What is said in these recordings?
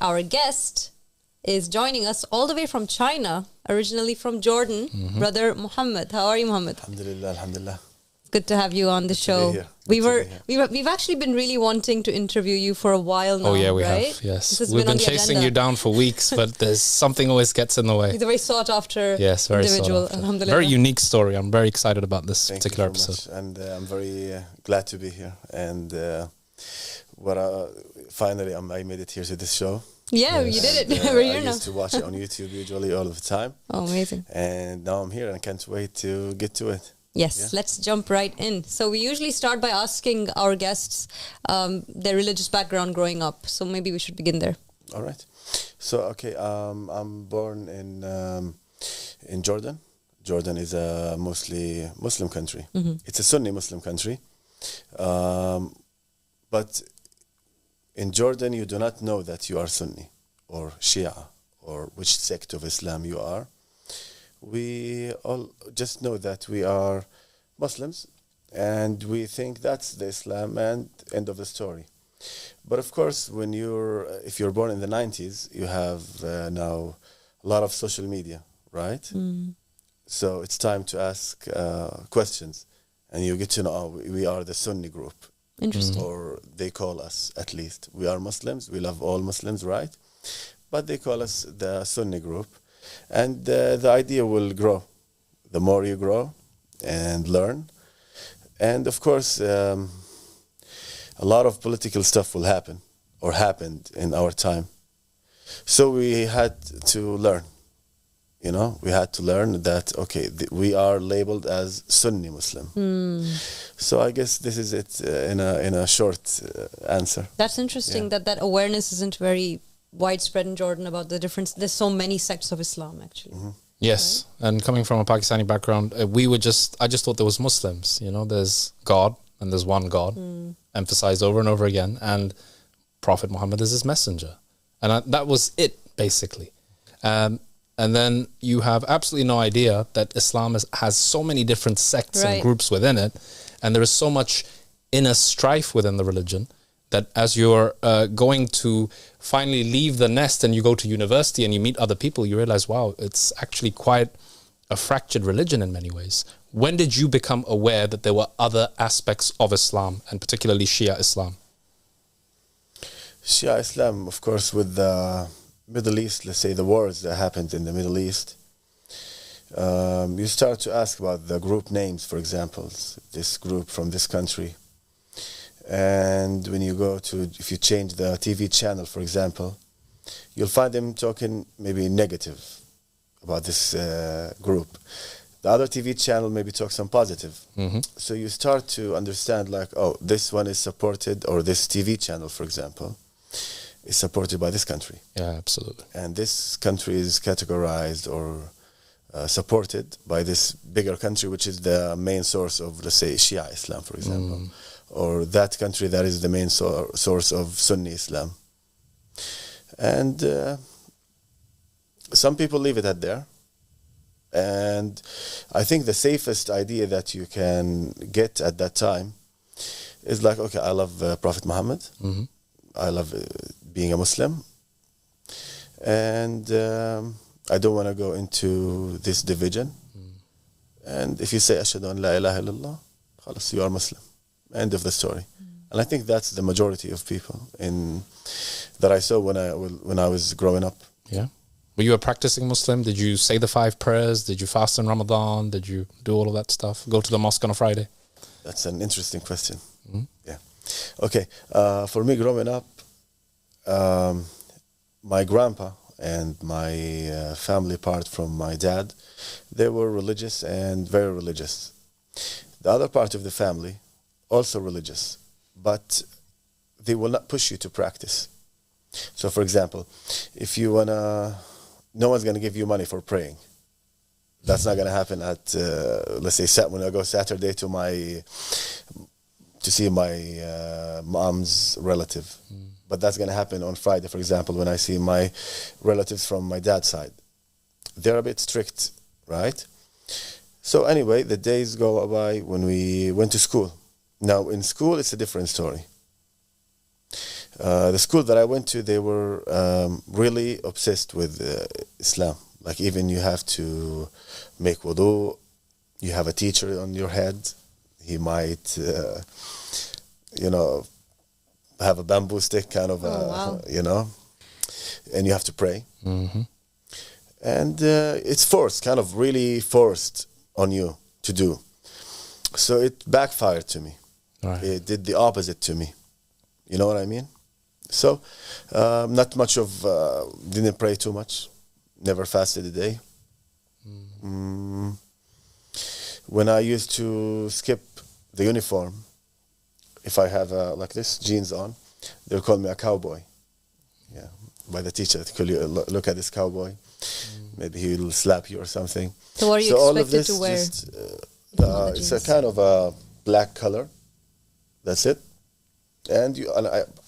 our guest is joining us all the way from China, originally from Jordan, Brother Mohammed. How are you, Mohammed? Alhamdulillah, alhamdulillah. Good to have you on the show. We've actually been really wanting to interview you for a while now. Oh yeah, we right? have. Yes, We've been chasing you down for weeks, but there's something always gets in the way. He's a very sought after individual. Alhamdulillah. Very unique story. I'm very excited about this particular episode. Much. And I'm very glad to be here. And finally, I made it here to this show. Yeah, you did it. We're here now. I used to watch it on YouTube usually all of the time. Oh, amazing. And now I'm here and I can't wait to get to it. Yes, let's jump right in. So we usually start by asking our guests their religious background growing up. So maybe we should begin there. All right. So, okay, I'm born in Jordan. Jordan is a mostly Muslim country. It's a Sunni Muslim country. But in Jordan, you do not know that you are Sunni or Shia or which sect of Islam you are. We all just know that we are Muslims and we think that's the Islam and end of the story. But of course, if you're born in the 90s, you have now a lot of social media, right? So it's time to ask questions and you get to know we are the Sunni group. Interesting. Or they call us, at least. We are Muslims, we love all Muslims, right? But they call us the Sunni group. And the idea will grow. The more you grow and learn. And of course, a lot of political stuff will happen or happened in our time. So we had to learn. You know, we had to learn that, okay, we are labeled as Sunni Muslim. So I guess this is it in a short answer. That's interesting that awareness isn't very widespread in Jordan about the difference. There's so many sects of Islam, actually. Yes, right? And coming from a Pakistani background, I just thought there was Muslims. You know, there's God and there's one God, emphasized over and over again, and Prophet Muhammad is his messenger, and that was it basically. And then you have absolutely no idea that Islam has so many different sects and groups within it, and there is so much inner strife within the religion that as you're going to finally leave the nest and you go to university and you meet other people, you realize, wow, it's actually quite a fractured religion in many ways. When did you become aware that there were other aspects of Islam, and particularly Shia Islam? Shia Islam, of course, with the Middle East, let's say the wars that happened in the Middle East, you start to ask about the group names, for example, this group from this country. And when you if you change the TV channel, for example, you'll find them talking maybe negative about this group. The other TV channel maybe talks some positive. So you start to understand like, oh, this one is supported, or this TV channel, for example, is supported by this country. Yeah, absolutely. And this country is categorized or supported by this bigger country, which is the main source of, let's say, Shia Islam, for example. Or that country that is the main source of Sunni Islam. And some people leave it at there. And I think the safest idea that you can get at that time is like, okay, I love Prophet Muhammad. I love being a Muslim. And I don't want to go into this division. And if you say, Ashhadu an la ilaha illallah, khalas, you are Muslim. End of the story. And I think that's the majority of people that I saw when I was growing up. Yeah. Were you a practicing Muslim? Did you say the 5 prayers? Did you fast in Ramadan? Did you do all of that stuff? Go to the mosque on a Friday? That's an interesting question. Yeah. Okay. For me, growing up, my grandpa and my family part from my dad, they were religious and very religious. The other part of the family, also religious, but they will not push you to practice. So, for example, if you wanna, no one's gonna give you money for praying. That's not gonna happen at, let's say, when I go Saturday to see my mom's relative. But that's gonna happen on Friday, for example, when I see my relatives from my dad's side. They're a bit strict, right? So anyway, the days go by when we went to school. Now, in school, it's a different story. The school that I went to, they were really obsessed with Islam. Like even you have to make wudu, you have a teacher on your head. He might, you know, have a bamboo stick kind of, you know, and you have to pray. Mm-hmm. And it's forced, kind of really forced on you to do. So it backfired to me. Right. It did the opposite to me. You know what I mean? So not much of, didn't pray too much. Never fasted a day. When I used to skip the uniform, if I have like this, jeans on, they'll call me a cowboy. Yeah, by the teacher. Call you, look at this cowboy. Maybe he will slap you or something. So what are you expected to wear? Just, it's a kind of a black color. That's it. And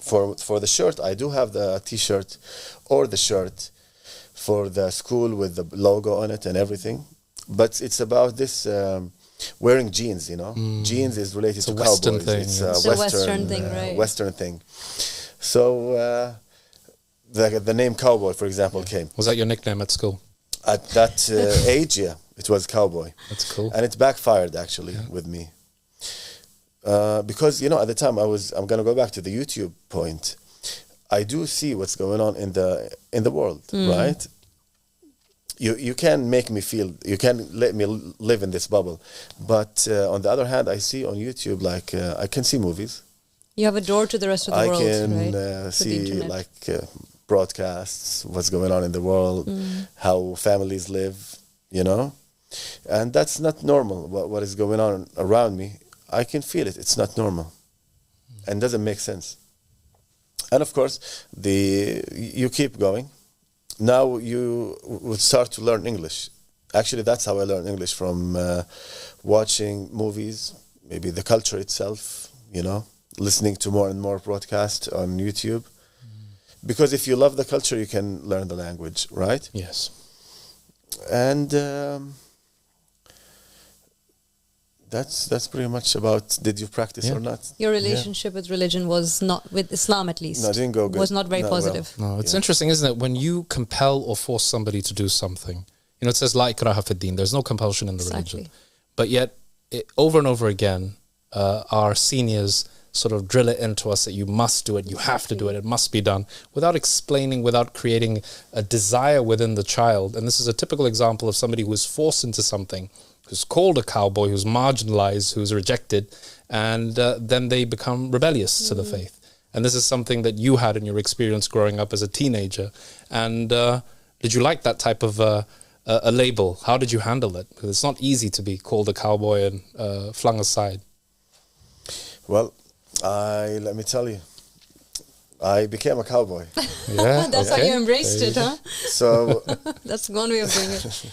for the shirt, I do have the t-shirt or the shirt for the school with the logo on it and everything. But it's about this wearing jeans, you know. Jeans is related to Western cowboys. thing. It's It's a Western thing, right? Western thing. So the name cowboy, for example, came. Was that your nickname at school? At that age, yeah, it was cowboy. That's cool. And it backfired actually with me. Because, you know, at the time I'm going to go back to the YouTube point. I do see what's going on in the world, right? You can make me feel, you can let me live in this bubble. But on the other hand, I see on YouTube, like, I can see movies. You have a door to the rest of the world, I can right? see, like, broadcasts, what's going on in the world, how families live, you know? And that's not normal, what is going on around me. I can feel it. It's not normal. And doesn't make sense. And of course, you keep going. Now you would start to learn English. Actually, that's how I learned English, from watching movies, maybe the culture itself, you know, listening to more and more broadcasts on YouTube. Because if you love the culture, you can learn the language, right? Yes. And that's pretty much about, did you practice or not? Your relationship with religion was not, with Islam at least, No, didn't go good. was not very positive. Well. No, it's interesting, isn't it? When you compel or force somebody to do something, you know, it says la ikraha fi din. There's no compulsion in the religion. But yet, over and over again, our seniors sort of drill it into us that you must do it, you have to do it, it must be done, without explaining, without creating a desire within the child. And this is a typical example of somebody who is forced into something, who's called a cowboy, who's marginalized, who's rejected, and then they become rebellious to the faith. And this is something that you had in your experience growing up as a teenager. And did you like that type of a label? How did you handle it? Because it's not easy to be called a cowboy and flung aside. Well, let me tell you, I became a cowboy. Yeah, That's how you embraced it, huh? So That's one way of doing it.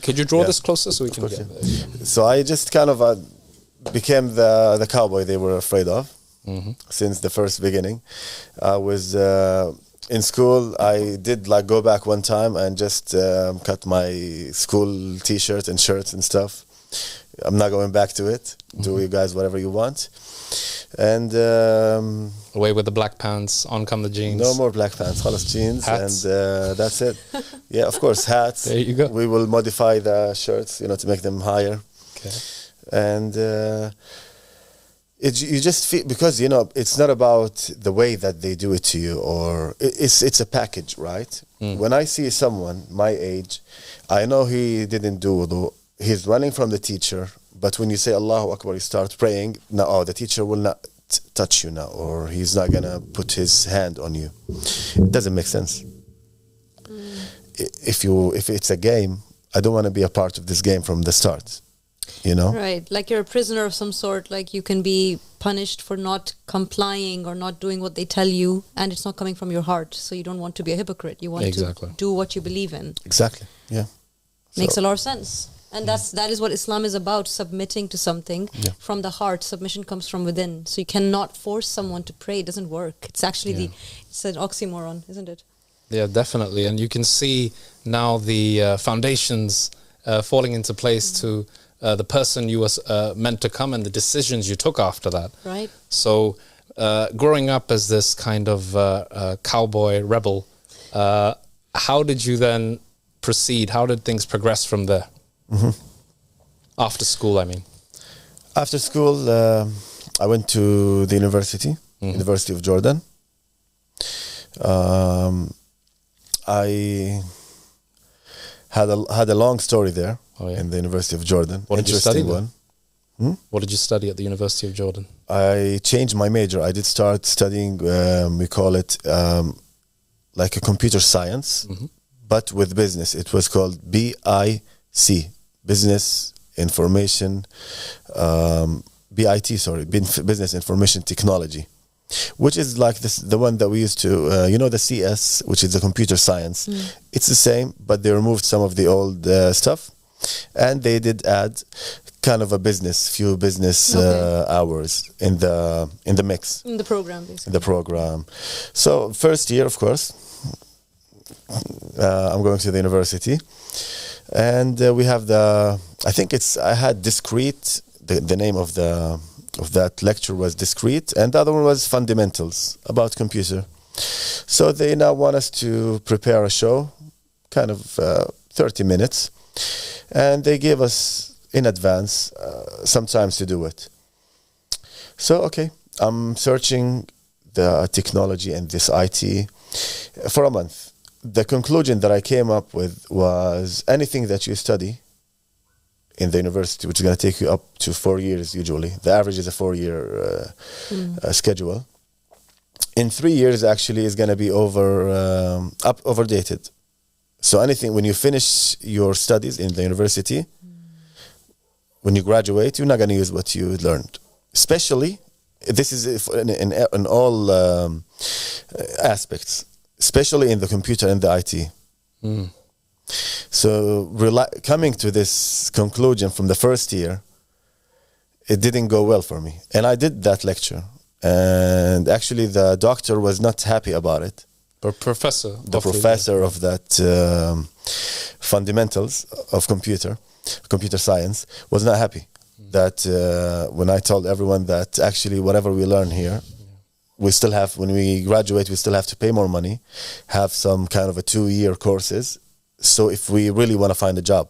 Could you draw this closer so we can get there? So I just kind of became the cowboy they were afraid of since the first beginning. I was in school. I did like go back one time and just cut my school T-shirt and shirts and stuff. I'm not going back to it. Do you guys whatever you want. And away with the black pants, on come the jeans. No more black pants, khalas jeans, hats. And that's it. Yeah, of course, hats. There you go. We will modify the shirts, you know, to make them higher. Okay. And you just feel, because, you know, it's not about the way that they do it to you, or it's a package, right? When I see someone my age, I know he didn't do wudu. He's running from the teacher. But when you say Allahu Akbar, you start praying, no, the teacher will not touch you now, or he's not going to put his hand on you. It doesn't make sense. If it's a game, I don't want to be a part of this game from the start, you know? Right, like you're a prisoner of some sort, like you can be punished for not complying or not doing what they tell you, and it's not coming from your heart, so you don't want to be a hypocrite. You want to do what you believe in. Exactly, yeah. Makes a lot of sense. And that is what Islam is about, submitting to something from the heart. Submission comes from within. So you cannot force someone to pray. It doesn't work. It's actually it's an oxymoron, isn't it? Yeah, definitely. And you can see now the foundations falling into place to the person you were meant to come and the decisions you took after that. Right. So growing up as this kind of cowboy rebel, how did you then proceed? How did things progress from there? After school, I mean. After school, I went to the university, University of Jordan. I had a long story there in the University of Jordan. What did you study? What did you study at the University of Jordan? I changed my major. I did start studying, we call it like a computer science, but with business. It was called BIC, Business Information, Business Information Technology, which is like the one that we used to, the CS, which is the computer science. It's the same, but they removed some of the old stuff, and they did add kind of few business hours in the mix. In the program, basically. In the program. So first year, of course, I'm going to the university, and we have I had discrete. The name of that lecture was discrete, and the other one was fundamentals about computer. So they now want us to prepare a show, kind of 30 minutes, and they gave us in advance some time to do it. So okay, I'm searching the technology and this IT for a month. The conclusion that I came up with was anything that you study in the university, which is going to take you up to 4 years usually. The average is a 4-year schedule. In 3 years, actually, is going to be overdated. So anything, when you finish your studies in the university, when you graduate, you're not going to use what you learned. Especially, this is in all aspects, especially in the computer and the IT. So coming to this conclusion from the first year, it didn't go well for me. And I did that lecture. And actually the doctor was not happy about it. The professor of that fundamentals of computer science was not happy. That when I told everyone that actually whatever we learn here, we still have, when we graduate, we still have to pay more money, have some kind of a 2-year courses. So if we really want to find a job,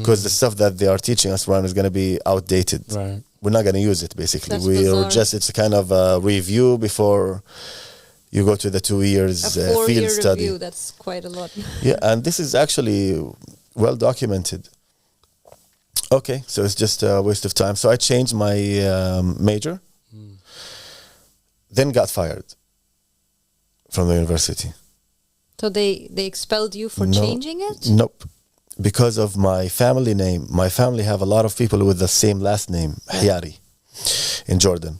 because the stuff that they are teaching us around is going to be outdated. Right. We're not going to use it, basically. It's a kind of a review before you go to the 2 years field study. Review, that's quite a lot. Yeah, and this is actually well documented. Okay, so it's just a waste of time. So I changed my major, then got fired from the university. So they expelled you for changing it? Nope. Because of my family name. My family have a lot of people with the same last name, Hiyari, in Jordan.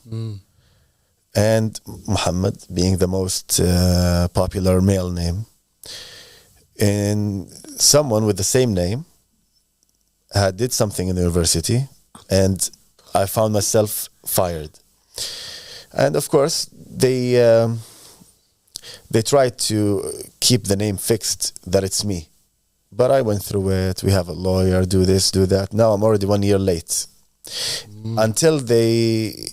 And Mohammed being the most popular male name. And someone with the same name did something in the university, and I found myself fired. And of course, they tried to keep the name fixed that it's me. But I went through it. We have a lawyer, do this, do that. Now I'm already 1 year late. Until they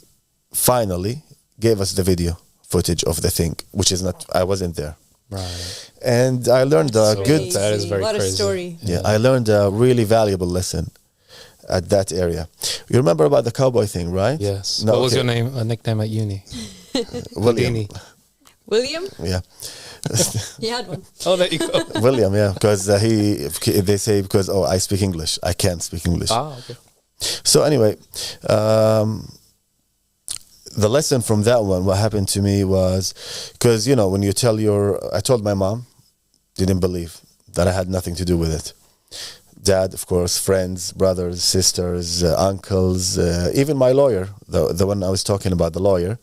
finally gave us the video footage of the thing, which is not, I wasn't there. Right. And I learned that is very what crazy. A story. Yeah, I learned a really valuable lesson at that area. You remember about the cowboy thing, right? Yes. No, what was your nickname at uni? William. William? Yeah. He had one. Oh, there you go. William, yeah, because they say because I speak English, I can't speak English. Okay. So anyway, the lesson from that one, what happened to me was, because when you I told my mom, didn't believe that I had nothing to do with it. Dad, of course, friends, brothers, sisters, uncles, even my lawyer, the one I was talking about, the lawyer.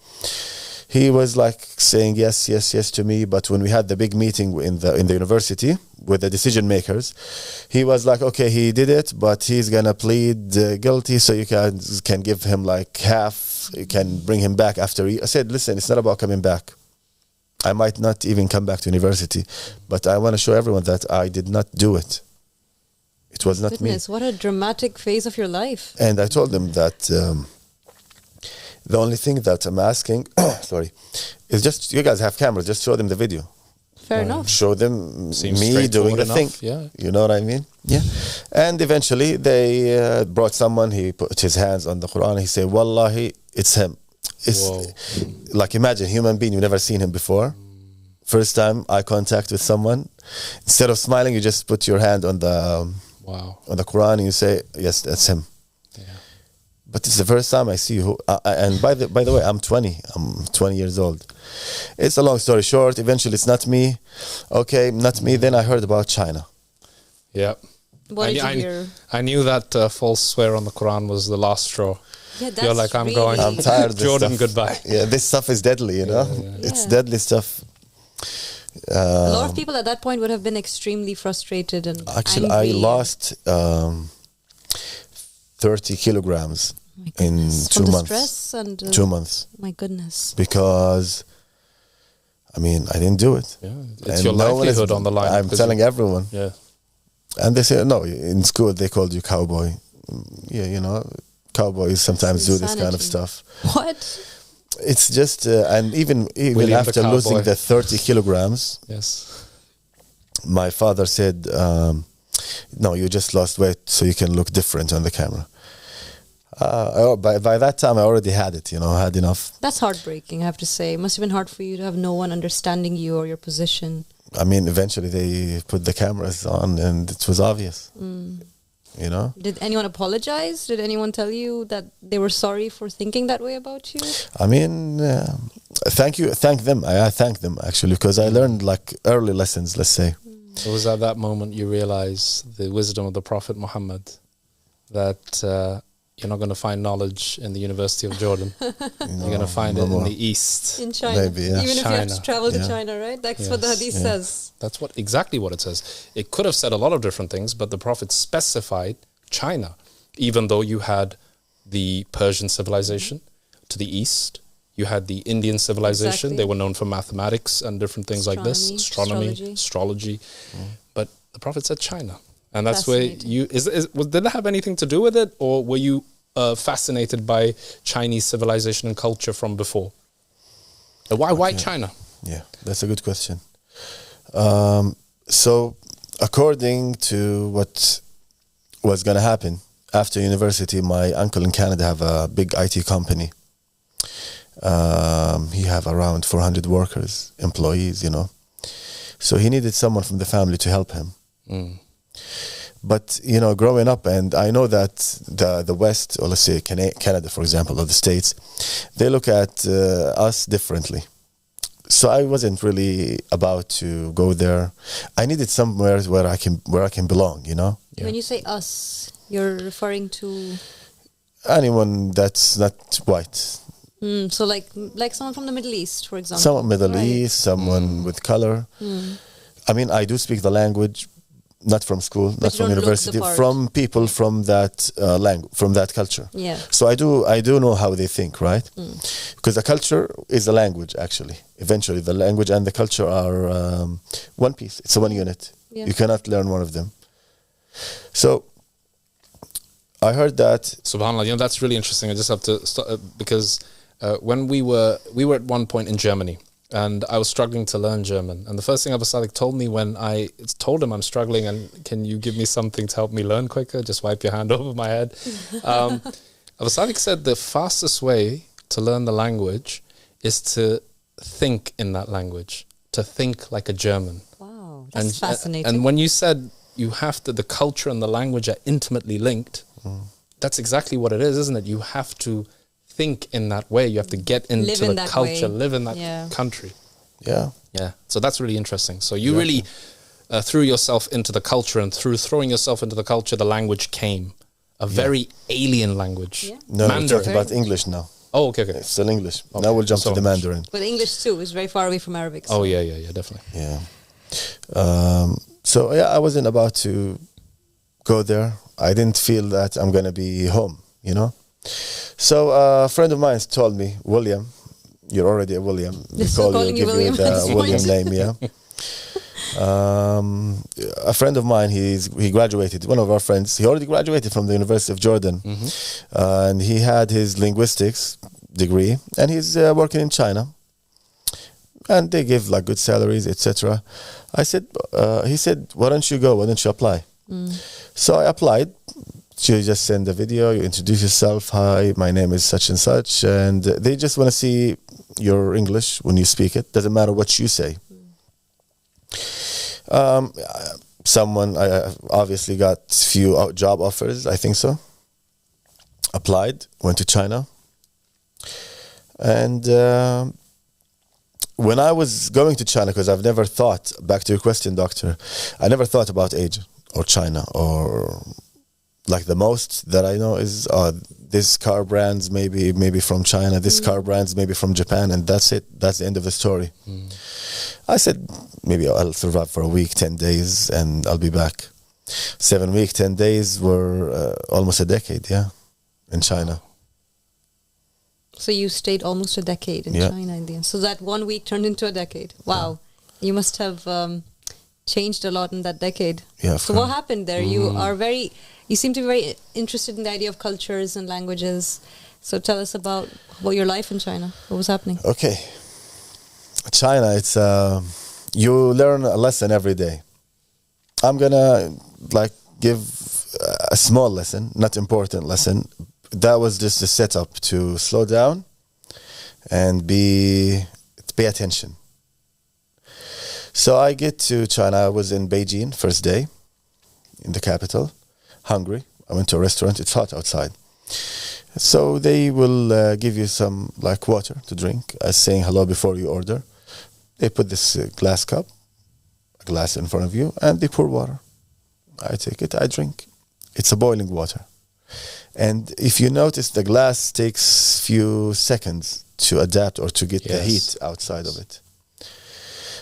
He was like saying yes, yes, yes to me. But when we had the big meeting in the university with the decision makers, he was like, okay, he did it, but he's gonna plead guilty, so you can give him like half. You can bring him back after. I said, listen, it's not about coming back. I might not even come back to university, but I want to show everyone that I did not do it. It was not me. What a dramatic phase of your life. And I told them that The only thing that I'm asking, sorry, is just you guys have cameras. Just show them the video. Fair enough. Show them Seems me doing the straightforward thing. enough, yeah. You know what I mean? Yeah. And eventually they brought someone. He put his hands on the Quran. He said, "Wallahi, it's him." It's Whoa. like, imagine human being, you've never seen him before. First time eye contact with someone. Instead of smiling, you just put your hand on the Wow. on the Quran and you say, "Yes, that's him." Yeah. But it's the first time I see who. And by the way, I'm 20. I'm 20 years old. It's a long story short. Eventually, it's not me. Okay, not me. Then I heard about China. Yeah. What did you hear? I knew that false swear on the Quran was the last straw. Yeah, that's You're like, I'm really going. I'm tired of this Jordan, stuff. goodbye. Yeah, this stuff is deadly. You know, it's Yeah. deadly stuff. A lot of people at that point would have been extremely frustrated and Actually, angry. I lost 30 kilograms My in goodness. 2 From the months. stress and 2 months. my goodness. Because, I mean, I didn't do it. Yeah. It's And your no one is- livelihood on the line. I'm because telling everyone. Yeah. And they say, no, in school they called you cowboy. Yeah, you know, cowboys sometimes do this kind of Insanity. stuff. What? It's just, and even William the after losing cowboy. the 30 kilograms, Yes. my father said, no, you just lost weight so you can look different on the camera. By that time, I already had it, you know, I had enough. That's heartbreaking, I have to say. It must have been hard for you to have no one understanding you or your position. I mean, eventually they put the cameras on and it was obvious, you know? Did anyone apologize? Did anyone tell you that they were sorry for thinking that way about you? I mean, thank them. I thank them actually, because I learned like early lessons, let's say. It was at that moment you realize the wisdom of the Prophet Muhammad, that you're not going to find knowledge in the University of Jordan. You're going to find it in the East. In China. Maybe, yeah. Even if you have to China. travel to Yeah. China, right? That's what the Yes. hadith Yeah. says. That's exactly what it says. It could have said a lot of different things, but the Prophet specified China, even though you had the Persian civilization to the east. You had the Indian civilization. Exactly. They were known for mathematics and different things like this. Astronomy, astrology. But the Prophet said China. And that's where Fascinating. did that have anything to do with it? Or were you fascinated by Chinese civilization and culture from before? Why China? Yeah, that's a good question. So, according to what was going to happen after university, my uncle in Canada have a big IT company. He have around 400 workers, employees, you know. So he needed someone from the family to help him. But, you know, growing up, and I know that the West, or let's say Canada, for example, or the States, they look at us differently. So I wasn't really about to go there. I needed somewhere where I can belong, you know? Yeah. When you say us, you're referring to... Anyone that's not white. so like someone from the Middle East, for example. Someone Middle Right. East, someone with color. I mean, I do speak the language, not from school, not you from don't look the university, part. from people from that language, from that culture. Yeah. So I do know how they think, right? Because the culture is the language, actually. Eventually, the language and the culture are one piece. It's a one unit. Yeah. You cannot learn one of them. So I heard that. SubhanAllah, you know, that's really interesting. I just have to stop because when we were at one point in Germany, and I was struggling to learn German. And the first thing Abu Sadiq told me when I told him I'm struggling and can you give me something to help me learn quicker? Just wipe your hand over my head. Abu Sadiq said the fastest way to learn the language is to think in that language, to think like a German. Wow, that's fascinating. And when you said you have to, the culture and the language are intimately linked, that's exactly what it is, isn't it? You have to think in that way. You have to get into the culture, live in that country. Yeah. Yeah. So that's really interesting. So you really threw yourself into the culture, and through throwing yourself into the culture, the language came. A very alien language. Yeah. No, Mandarin. we're talking about English now. Oh, okay. It's still English. Okay. Now we'll jump So to the English. Mandarin. But English too is very far away from Arabic. Oh, yeah, definitely. Yeah. So yeah, I wasn't about to go there. I didn't feel that I'm gonna be home, you know. So a friend of mine told me, William, you're already a William. They're still calling you William at this the William point. name, yeah. A friend of mine, he graduated. One of our friends, he already graduated from the University of Jordan, and he had his linguistics degree, and he's working in China. And they give like good salaries, etc. I said, he said, why don't you go? Why don't you apply? So I applied. You just send a video, you introduce yourself. Hi, my name is such and such. And they just want to see your English when you speak it. Doesn't matter what you say. Someone, I obviously got few job offers, I think so. Applied, went to China. And when I was going to China, because I've never thought, back to your question, doctor, I never thought about Asia or China, or like the most that I know is this car brands maybe from China, this car brands maybe from Japan, and that's it. That's the end of the story. I said, maybe I'll survive for a week, 10 days, and I'll be back. 7 weeks, 10 days were almost a decade, in China. So you stayed almost a decade in China in the end. So that 1 week turned into a decade. Wow. You must have changed a lot in that decade. So what happened there? You seem to be very interested in the idea of cultures and languages. So tell us about your life in China. What was happening? Okay. China, it's you learn a lesson every day. I'm gonna give a small lesson, not important lesson. That was just a setup to slow down and pay attention. So I get to China. I was in Beijing first day, in the capital, hungry. I went to a restaurant. It's hot outside. So they will give you some water to drink, saying hello before you order. They put this a glass in front of you, and they pour water. I take it, I drink. It's a boiling water. And if you notice, the glass takes few seconds to adapt or to get the heat outside of it.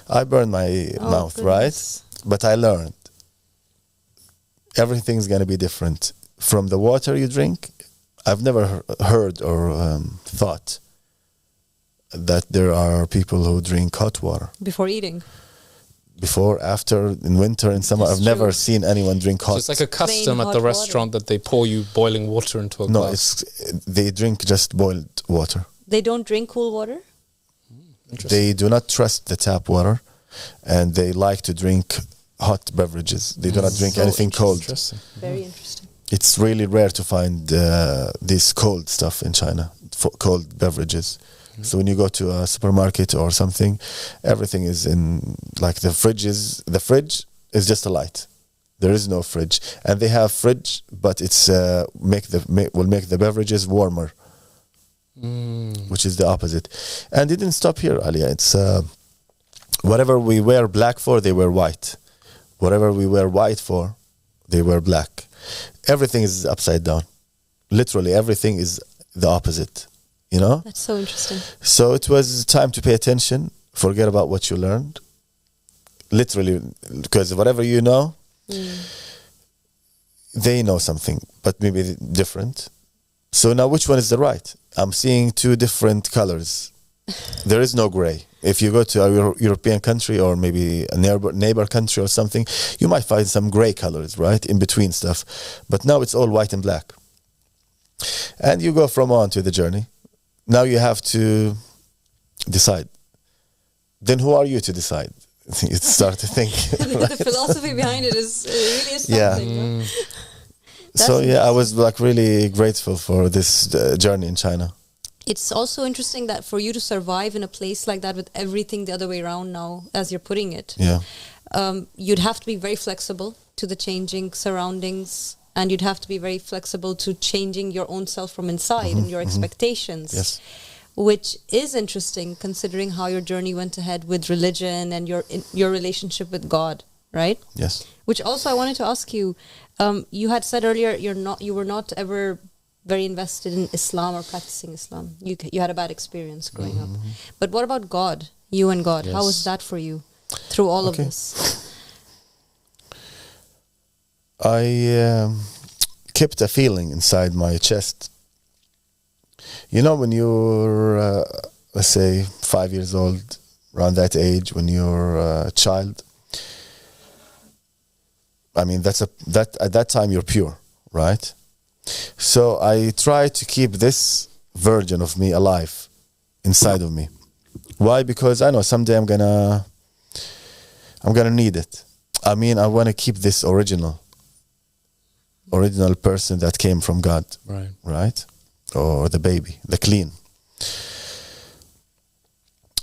I burned my mouth, right? But I learned. Everything's going to be different. From the water you drink, I've never heard or thought that there are people who drink hot water. Before eating? Before, after, in winter, in summer. I've never seen anyone drink hot. So it's like a custom at the restaurant that they pour you boiling water into a glass. No, they drink just boiled water. They don't drink cool water? They do not trust the tap water, and they like to drink hot beverages. They do not drink anything cold. Very interesting. It's really rare to find this cold stuff in China, cold beverages. So when you go to a supermarket or something, everything is in the fridge is just a light. There is no fridge, and they have fridge, but it's will make the beverages warmer, which is the opposite. And it didn't stop here, Alia. It's whatever we wear black for, they wear white. Whatever we wear white for, they wear black. Everything is upside down. Literally, everything is the opposite. You know? That's so interesting. So it was time to pay attention, forget about what you learned. Literally, because whatever you know, they know something, but maybe different. So now which one is the right? I'm seeing two different colors. There is no gray. If you go to a European country or maybe a neighbor country or something, you might find some gray colors, right? In between stuff. But now it's all white and black. And you go from on to the journey. Now you have to decide. Then who are you to decide? You start to think. The philosophy behind it is really astounding. So I was really grateful for this journey in China. It's also interesting that for you to survive in a place like that with everything the other way around now, as you're putting it, you'd have to be very flexible to the changing surroundings. And you'd have to be very flexible to changing your own self from inside and your expectations, which is interesting considering how your journey went ahead with religion and your relationship with God, right? Yes. Which also I wanted to ask you, you had said earlier you were not ever very invested in Islam or practicing Islam. You had a bad experience growing up. But what about God? You and God, how was that for you through all of this? I kept a feeling inside my chest. You know, when you're, let's say, 5 years old, around that age, when you're a child, I mean, at that time you're pure, right? So I try to keep this version of me alive inside of me. Why? Because I know someday I'm gonna need it. I mean, I want to keep this original person that came from God, right? Or the baby, the clean.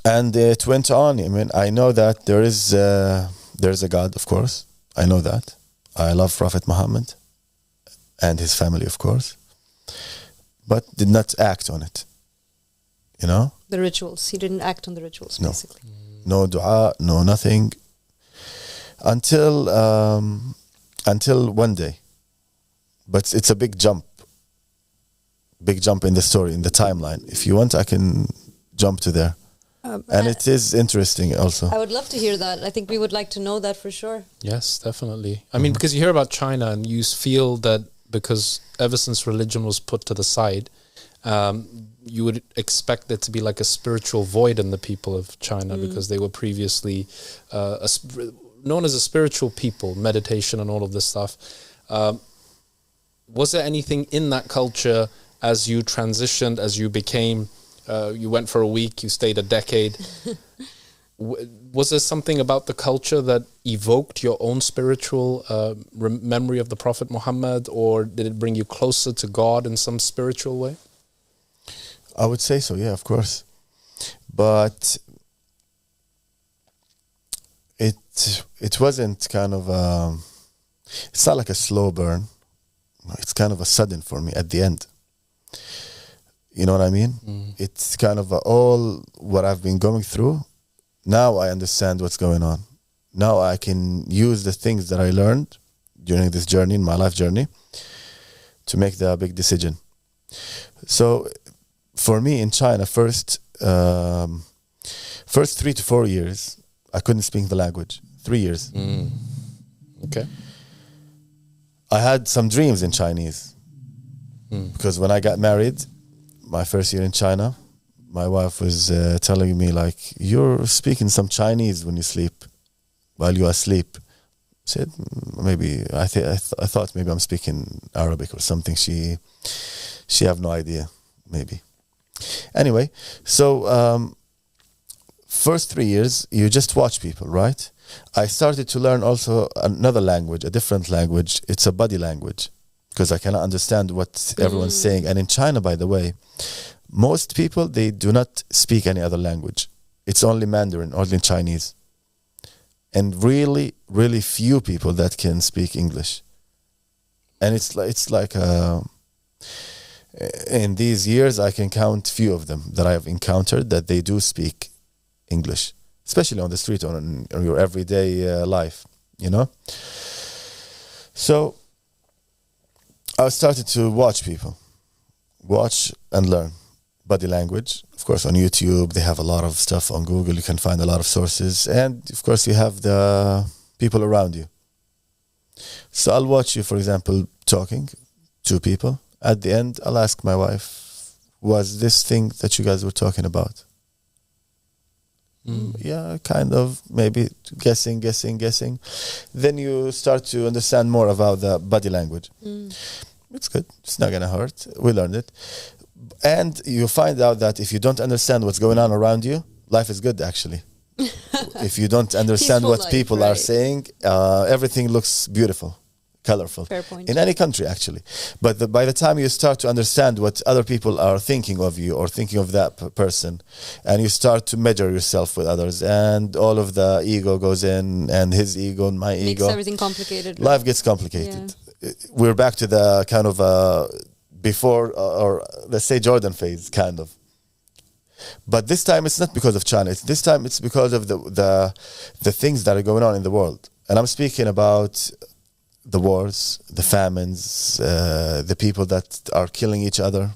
And it went on. I mean, I know that there's a God, of course. I know that. I love Prophet Mohammed and his family, of course, but did not act on it. You know? The rituals. He didn't act on the rituals, basically. No dua, no nothing. Until one day. But it's a big jump. Big jump in the story, in the timeline. If you want, I can jump to there. And it is interesting also. I would love to hear that. I think we would like to know that for sure. Yes, definitely. I mean, because you hear about China and you feel that because ever since religion was put to the side, you would expect there to be like a spiritual void in the people of China because they were previously known as a spiritual people, meditation and all of this stuff. Was there anything in that culture as you transitioned, as you became, you went for a week, you stayed a decade, was there something about the culture that evoked your own spiritual memory of the Prophet Muhammad, or did it bring you closer to God in some spiritual way? I would say so, yeah, of course. But it wasn't kind of it's not like a slow burn. It's kind of a sudden for me at the end. You know what I mean? It's kind of all what I've been going through. Now I understand what's going on. Now I can use the things that I learned during this journey, in my life journey, to make the big decision. So for me in China, first 3 to 4 years, I couldn't speak the language. 3 years. Okay. I had some dreams in Chinese. Because when I got married, my first year in China, my wife was telling me like, you're speaking some Chinese when you sleep, while you are asleep. I said, maybe, I thought maybe I'm speaking Arabic or something. She have no idea, maybe. Anyway, so first 3 years, you just watch people, right? I started to learn also another language, a different language. It's a body language, because I cannot understand what everyone's saying. And in China, by the way, most people, they do not speak any other language. It's only Mandarin, only Chinese. And really, really few people that can speak English. And it's like in these years, I can count few of them that I have encountered that they do speak English, especially on the street or in your everyday life, you know? So I started to watch people, watch and learn body language. Of course, on YouTube, they have a lot of stuff. On Google, you can find a lot of sources. And of course, you have the people around you. So I'll watch you, for example, talking to people. At the end, I'll ask my wife, was this thing that you guys were talking about? Yeah, kind of, maybe guessing. Then you start to understand more about the body language. It's good. It's not going to hurt. We learned it. And you find out that if you don't understand what's going on around you, life is good, actually. If you don't understand what people are saying, everything looks beautiful, colorful. Fair point. In any country, actually. But by the time you start to understand what other people are thinking of you or thinking of that person, and you start to measure yourself with others, and all of the ego goes in, and his ego and my ego. Makes everything complicated. Life gets complicated. Yeah. We're back to the kind of before, or let's say Jordan phase, kind of. But this time it's not because of China. This time it's because of the things that are going on in the world. And I'm speaking about the wars, the famines, the people that are killing each other.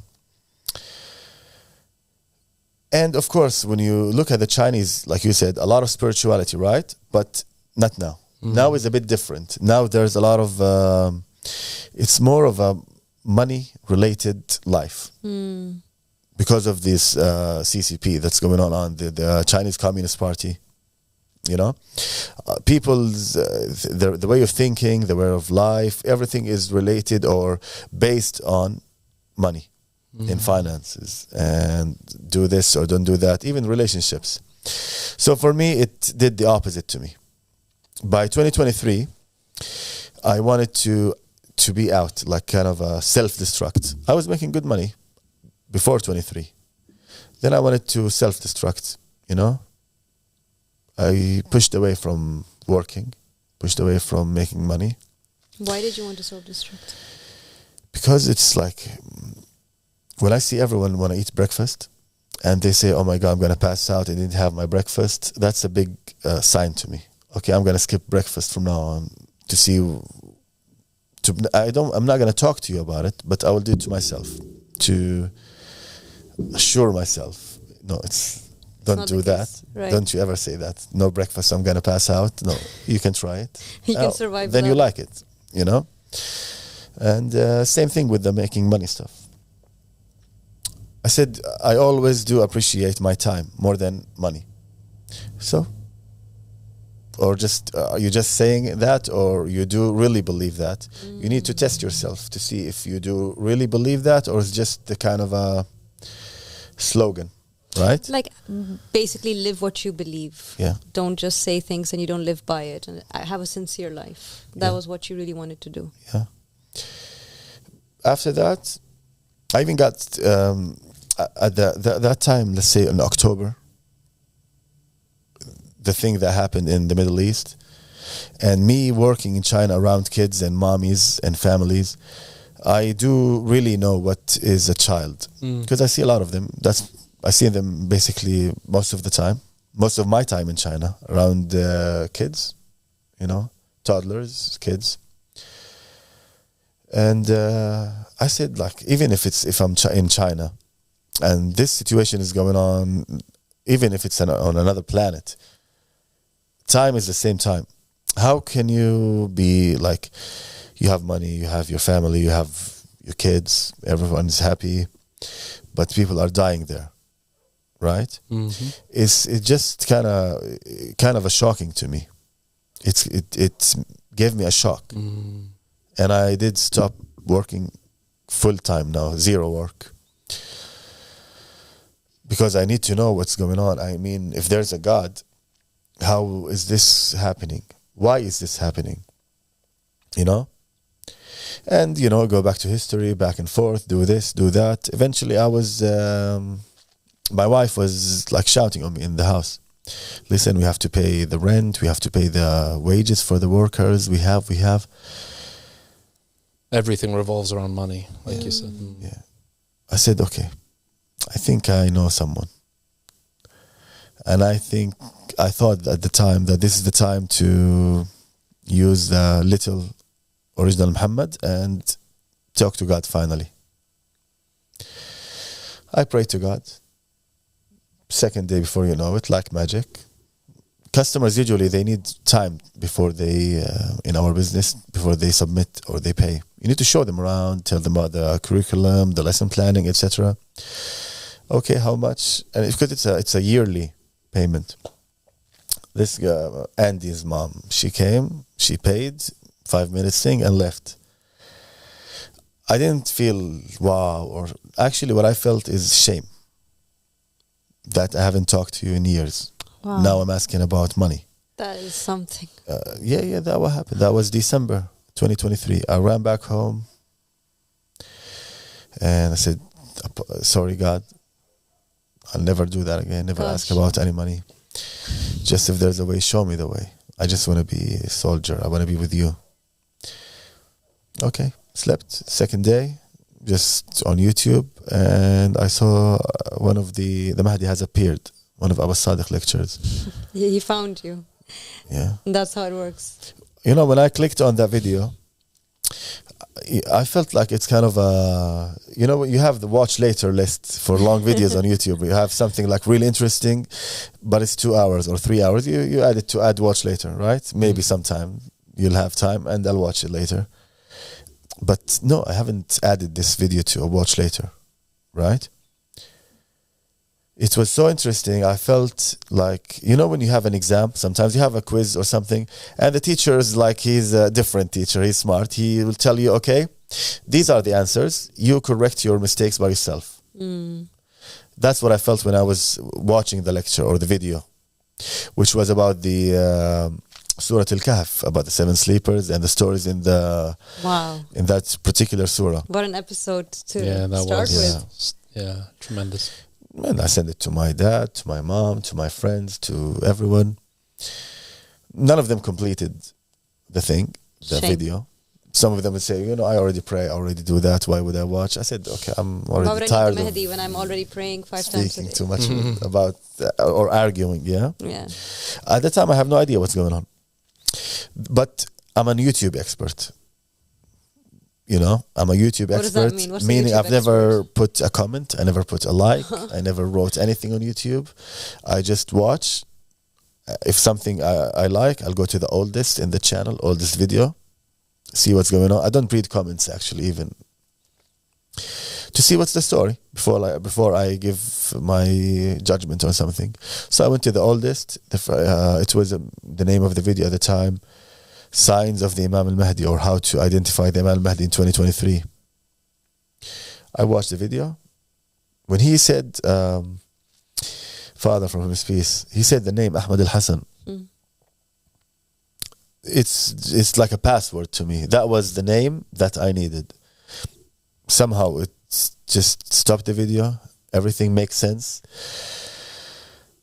And of course, when you look at the Chinese, like you said, a lot of spirituality, right? But not now. Now is a bit different. Now there's a lot of, it's more of a money-related life. Because of this CCP that's going on the Chinese Communist Party. You know, people's the way of thinking, the way of life, everything is related or based on money. in finances and do this or don't do that, even relationships. So for me, it did the opposite to me. By 2023, I wanted to be out, like kind of a self-destruct. I was making good money before 23. Then I wanted to self-destruct, you know. I pushed away from working, pushed away from making money. Why did you want to self-destruct? Because it's like, when I see everyone when I eat breakfast and they say, oh my God, I'm going to pass out, I didn't have my breakfast, that's a big sign to me. Okay, I'm going to skip breakfast from now on to see, I'm not going to talk to you about it, but I will do it to myself, to assure myself, no, don't do that. Right. Don't you ever say that. No breakfast, I'm going to pass out. No, you can try it. You can survive then that. you like it, you know? And same thing with the making money stuff. I said, I always do appreciate my time more than money. So, or just, are you just saying that, or you do really believe that? You need to test yourself to see if you do really believe that, or it's just the kind of a slogan, right? Like, basically live what you believe. Yeah. Don't just say things and you don't live by it. And have a sincere life. That was what you really wanted to do. Yeah. After that, I even got at that time, let's say in October, the thing that happened in the Middle East, and me working in China around kids and mommies and families, I do really know what is a child, because I see a lot of them. I see them basically most of the time, most of my time in China around kids, you know, toddlers, kids. And I said, like, even if I'm in China and this situation is going on, even if it's on another planet, time is the same time. How can you be like, you have money, you have your family, you have your kids, everyone's happy, but people are dying there, right? Mm-hmm. It's just kind of a shocking to me. It gave me a shock. Mm. And I did stop working full time now, zero work. Because I need to know what's going on. I mean, if there's a God, how is this happening? Why is this happening? You know? And, you know, go back to history, back and forth, do this, do that. Eventually I was, my wife was like shouting on me in the house. Listen, we have to pay the rent, we have to pay the wages for the workers, we have. Everything revolves around money, like you said. Yeah. I said, okay, I think I know someone. And I thought at the time that this is the time to use the little original Muhammad and talk to God finally. I prayed to God. Second day, before you know it, like magic. Customers usually, they need time before they, in our business, before they submit or they pay. You need to show them around, tell them about the curriculum, the lesson planning, etc. Okay, how much? And because it's a yearly payment. This Andy's mom, she came, she paid, 5 minutes thing, and left. I didn't feel wow, or actually what I felt is shame that I haven't talked to you in years. Wow. Now I'm asking about money. That is something. Yeah, that what happened. That was December 2023. I ran back home and I said, sorry, God, I'll never do that again. Never ask about any money. Just if there's a way, show me the way. I just want to be a soldier. I want to be with you. Okay, slept. Second day, just on YouTube, and I saw one of the Mahdi has appeared. One of our Sadiq lectures. He found you. Yeah. And that's how it works. You know, when I clicked on that video, I felt like it's kind of a, you know, you have the watch later list for long videos on YouTube. You have something like really interesting, but it's 2 hours or 3 hours. You add it to add watch later, right? Maybe sometime you'll have time and I'll watch it later. But no, I haven't added this video to a watch later, right? It was so interesting. I felt like, you know, when you have an exam, sometimes you have a quiz or something, and the teacher is like, he's a different teacher. He's smart. He will tell you, okay, These are the answers. You correct your mistakes by yourself. That's what I felt when I was watching the lecture or the video, which was about the Surah Al-Kahf, about the 7 sleepers and the stories in the in that particular surah. What an episode to that start was, with. Yeah, tremendous. And I sent it to my dad, to my mom, to my friends, to everyone. None of them completed the thing, the video. Some of them would say, I already pray, I already do that. Why would I watch? I said, okay, I'm already tired of Mahdi when I'm already praying 5 times a day. speaking too much about or arguing. Yeah. At the time, I have no idea what's going on. But I'm a YouTube expert. I'm a YouTube expert. What does that mean? What's meaning YouTube I've never put a comment, I never put a like, I never wrote anything on YouTube. I just watch. If something I like, I'll go to the oldest in the channel, oldest video, see what's going on. I don't read comments actually, even to see what's the story before I give my judgment on something. So I went to the oldest. It was the name of the video at the time, Signs of the Imam al-Mahdi, or How to Identify the Imam al-Mahdi in 2023. I watched the video. When he said, Father from his peace, he said the name Ahmad al-Hassan. It's like a password to me. That was the name that I needed. Somehow it just stopped the video. Everything makes sense.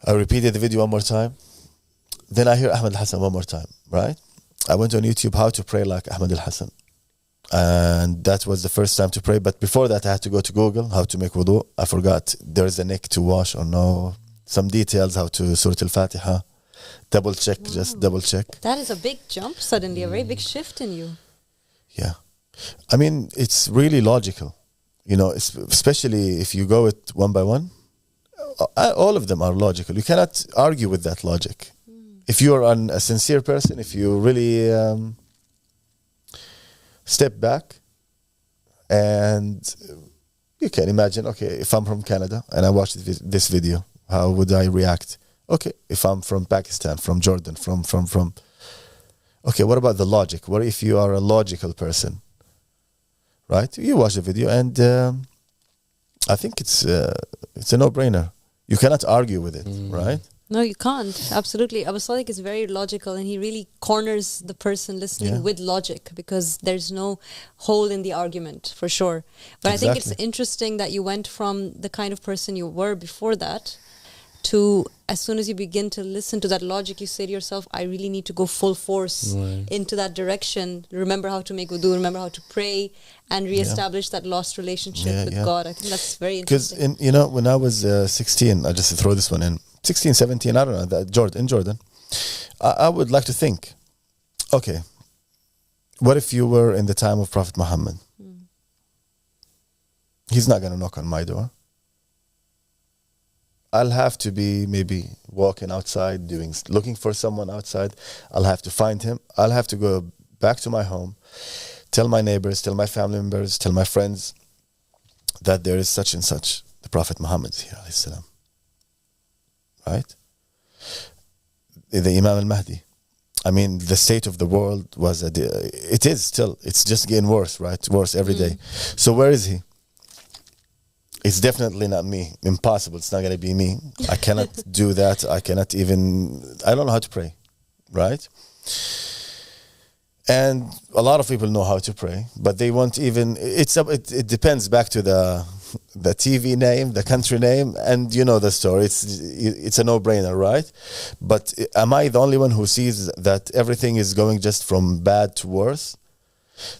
I repeated the video one more time. Then I hear Ahmad al-Hassan one more time, right? I went on YouTube, how to pray like Ahmad al-Hassan. And that was the first time to pray. But before that, I had to go to Google, how to make wudu. I forgot there's a neck to wash or no. Some details, how to Surah Al-Fatiha. Double check, just double check. That is a big jump suddenly, a very big shift in you. Yeah. I mean, it's really logical. Especially if you go it one by one, all of them are logical. You cannot argue with that logic. If you are a sincere person, if you really step back and you can imagine, okay, if I'm from Canada and I watch this video, how would I react? Okay, if I'm from Pakistan, from Jordan, from okay, what about the logic? What if you are a logical person? Right? You watch the video and I think it's a no-brainer. You cannot argue with it, right? No, you can't. Absolutely. Abu Sadiq is very logical and he really corners the person listening with logic because there's no hole in the argument, for sure. But I think it's interesting that you went from the kind of person you were before that to, as soon as you begin to listen to that logic, you say to yourself, I really need to go full force into that direction. Remember how to make wudu, remember how to pray, and reestablish that lost relationship with God. I think that's very interesting. Because, when I was 16, I just throw this one in, 16, 17, I don't know, in Jordan, I would like to think, okay, what if you were in the time of Prophet Mohammed? He's not going to knock on my door. I'll have to be maybe walking outside, looking for someone outside. I'll have to find him. I'll have to go back to my home, tell my neighbors, tell my family members, tell my friends that there is such and such. The Prophet Muhammad is here, alayhi salam. Right? The Imam al-Mahdi. I mean, the state of the world was, it is still, it's just getting worse, right? Worse every day. So where is he? It's definitely not me. Impossible. It's not going to be me. I cannot do that. I don't know how to pray, right? And a lot of people know how to pray, but they won't even, it depends back to the TV name, the country name, and you know the story. It's a no-brainer, right? But am I the only one who sees that everything is going just from bad to worse?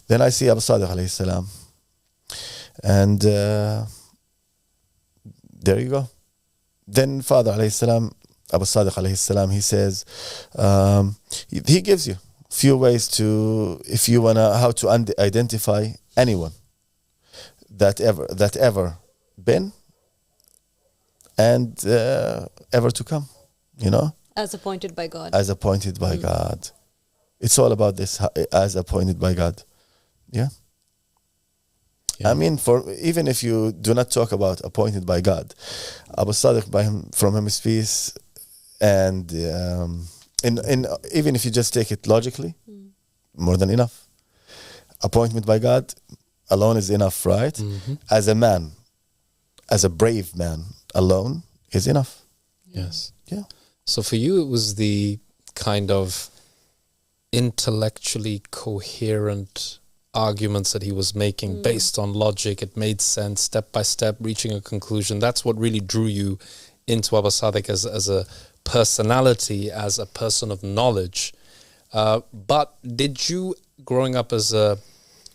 Then I see Abu Sadiq alayhi salam. And there you go. Then Father alayhi salam, Abu Sadiq alayhi salam, he says, he gives you few ways to, if you wanna, how to identify anyone that ever been and ever to come, as appointed by God. As appointed by God. It's all about this, as appointed by God. Yeah. I mean, even if you do not talk about appointed by God, Abu Sadiq from his peace, and even if you just take it logically, more than enough. Appointment by God, alone is enough, right? As a man, as a brave man, alone is enough. Yes. Yeah. So for you, it was the kind of intellectually coherent arguments that he was making based on logic. It made sense, step by step, reaching a conclusion. That's what really drew you into Abba Sadiq as a personality, as a person of knowledge. But did you, growing up as a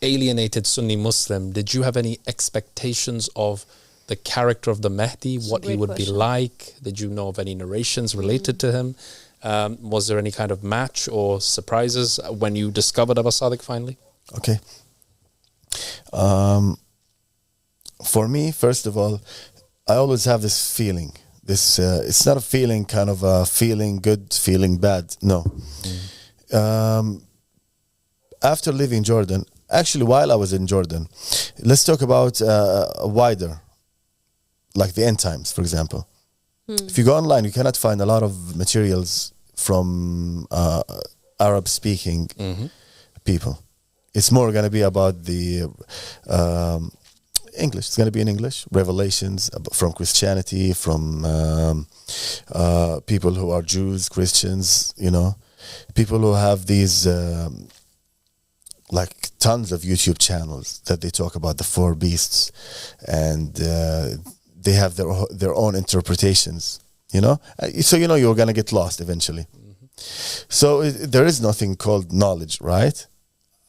alienated Sunni Muslim, did you have any expectations of the character of the Mahdi, what he would be like? Did you know of any narrations related to him? Was there any kind of match or surprises when you discovered Abba Sadiq finally? Okay. For me, first of all, I always have this feeling. It's not a feeling, kind of a feeling good, feeling bad. No. After leaving Jordan, actually, while I was in Jordan, let's talk about wider, like the end times, for example. If you go online, you cannot find a lot of materials from Arab-speaking people. It's more going to be about the English. It's going to be in English. Revelations from Christianity, from people who are Jews, Christians, you know. People who have these like tons of YouTube channels that they talk about the four beasts, and they have their own interpretations, you know. So you know you're going to get lost eventually. So there is nothing called knowledge, right?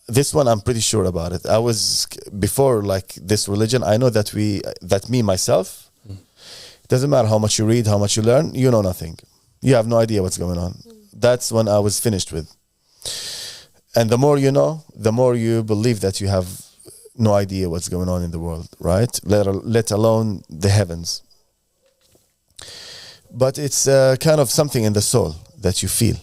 This one I'm pretty sure about it. I was before like this religion. I know that me myself. It doesn't matter how much you read, how much you learn. You know nothing. You have no idea what's going on. That's when I was finished with. And the more you know, the more you believe that you have no idea what's going on in the world, right? Let alone the heavens. But it's kind of something in the soul that you feel.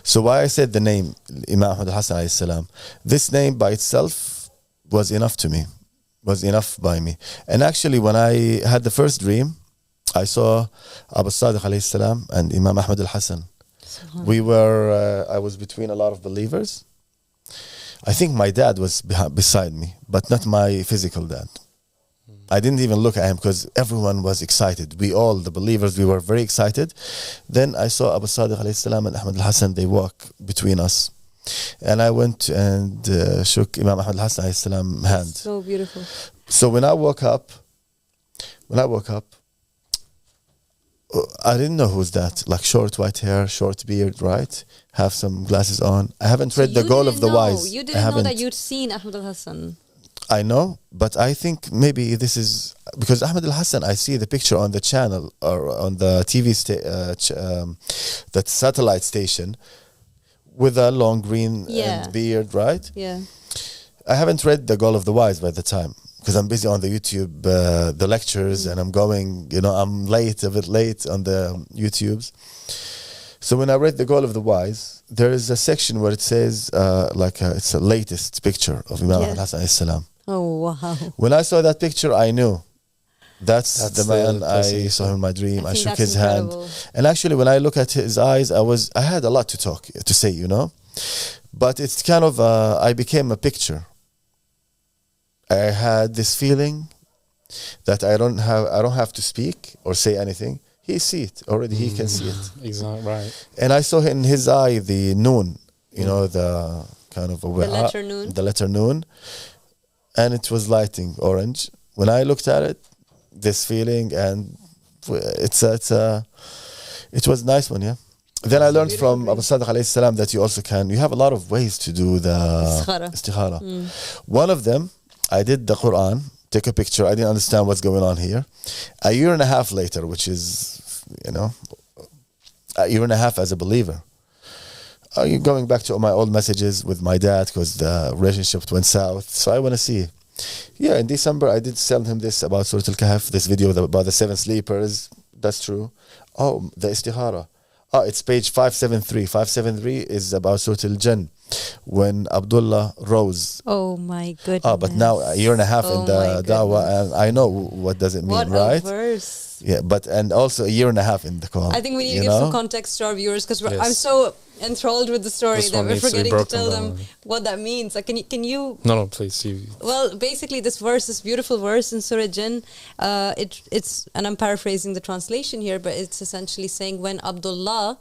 So why I said the name Imam Ahmad al-Hassan alayhi salam, this name by itself was enough to me, was enough by me. And actually when I had the first dream, I saw Abu Sadiq alayhi salam and Imam Ahmad al-Hassan. I was between a lot of believers. I think my dad was beside me, but not my physical dad. I didn't even look at him because everyone was excited. We all, the believers, we were very excited. Then I saw Abu Sadiq alayhi salam and Ahmad al-Hassan, they walk between us. And I went and shook Imam Ahmad al-Hassan alayhi salam hand. So beautiful. So when I woke up, I didn't know who's that. Like short white hair, short beard, right? Have some glasses on. I haven't read The Goal of the Wise. You didn't know that you'd seen Ahmad al-Hassan. I know, but I think maybe this is because Ahmad al-Hassan, I see the picture on the channel or on the TV that satellite station with a long green and beard, right? Yeah. I haven't read The Goal of the Wise by the time because I'm busy on the YouTube, the lectures, and I'm going, you know, I'm a bit late on the YouTubes. So when I read The Goal of the Wise, there is a section where it says, it's the latest picture of Imam al-Hassan alayhi salam. Oh, wow. When I saw that picture, I knew that's the man. I saw him in my dream. I shook his hand. And actually, when I look at his eyes, I had a lot to say, you know. But it's kind of, I became a picture. I had this feeling that I don't have to speak or say anything. He see it already. He can see it. Exactly right. And I saw in his eye the noon, you know, the kind of the letter noon. And it was lighting orange. When I looked at it, this feeling, and it was a nice one, yeah. Then I learned from Abu Sadiq alayhi salam that you have a lot of ways to do the istikhara. One of them, I did the Quran, take a picture. I didn't understand what's going on here. A year and a half later, which is, you know, a year and a half as a believer. Going back to my old messages with my dad because the relationship went south. So I want to see. Yeah, in December, I did tell him this about Surah Al-Kahf, this video about the 7 sleepers. That's true. Oh, the istikhara. Oh, it's page 573. 573 is about Surah Al-Jinn. when Abdullah rose. Oh my goodness. But now a year and a half in the dawah, and I know what does it mean, what right? A verse. Yeah, and also a year and a half in the Quran. I think we need to give some context to our viewers because I'm so enthralled with the story that we're forgetting to tell them what that means. Like, can you? No, please. Well, basically, this verse, this beautiful verse in Surah Jinn, it's, and I'm paraphrasing the translation here, but it's essentially saying when Abdullah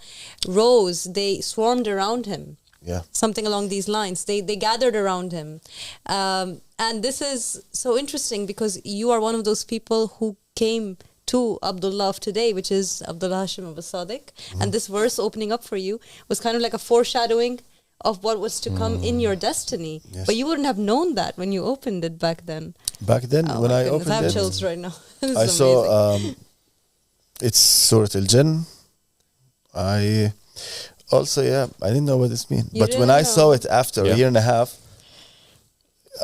rose, they swarmed around him. Yeah. Something along these lines. They gathered around him. And this is so interesting because you are one of those people who came to Abdullah of today, which is Abdullah Hashim Abu Sadiq. And this verse opening up for you was kind of like a foreshadowing of what was to come in your destiny. Yes. But you wouldn't have known that when you opened it back then. Back then, when I opened it, I have chills right now. I saw it's Surah Al-Jinn. I also, I didn't know what this means. But when I saw it after a year and a half,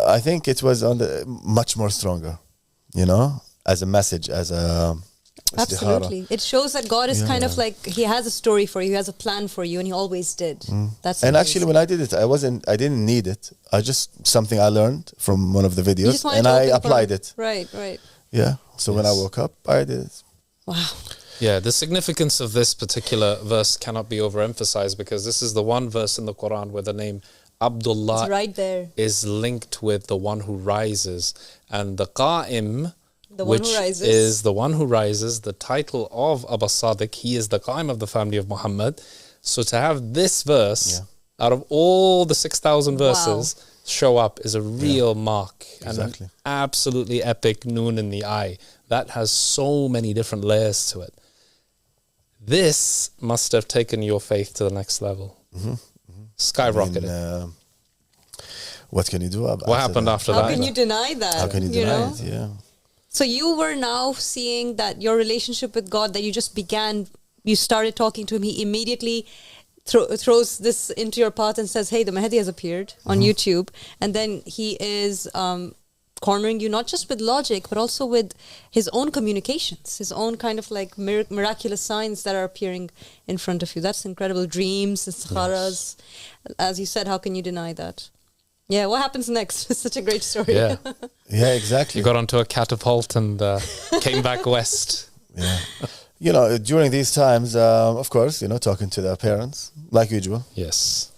I think it was much more stronger, as a message, as a absolutely. It shows that God is kind of like, He has a story for you, He has a plan for you, and He always did. That's and amazing. actually, when I did it, I didn't need it. I just something I learned from one of the videos, and I applied it. Right. Yeah. So when I woke up, I did it. Wow. Yeah, the significance of this particular verse cannot be overemphasized because this is the one verse in the Quran where the name Abdullah right there is linked with the one who rises, and the Qa'im, which is the one who rises, the title of Abu Sadiq, he is the Qa'im of the family of Muhammad. So to have this verse out of all the 6,000 verses show up is a real mark and an absolutely epic noon in the eye. That has so many different layers to it. This must have taken your faith to the next level. Skyrocketed. What can you do about what happened after that? How can you deny that? How can you deny it? Yeah. So you were now seeing that your relationship with God, that you just began, you started talking to Him, He immediately throws this into your path and says, hey, the Mahdi has appeared on YouTube. And then He is cornering you not just with logic, but also with His own communications, His own kind of like miraculous signs that are appearing in front of you. That's incredible. Dreams, istikharas. As you said, how can you deny that? Yeah, what happens next? It's such a great story. Yeah, yeah, exactly. You got onto a catapult and came back west. Yeah. During these times, of course, talking to their parents, like usual. Yes.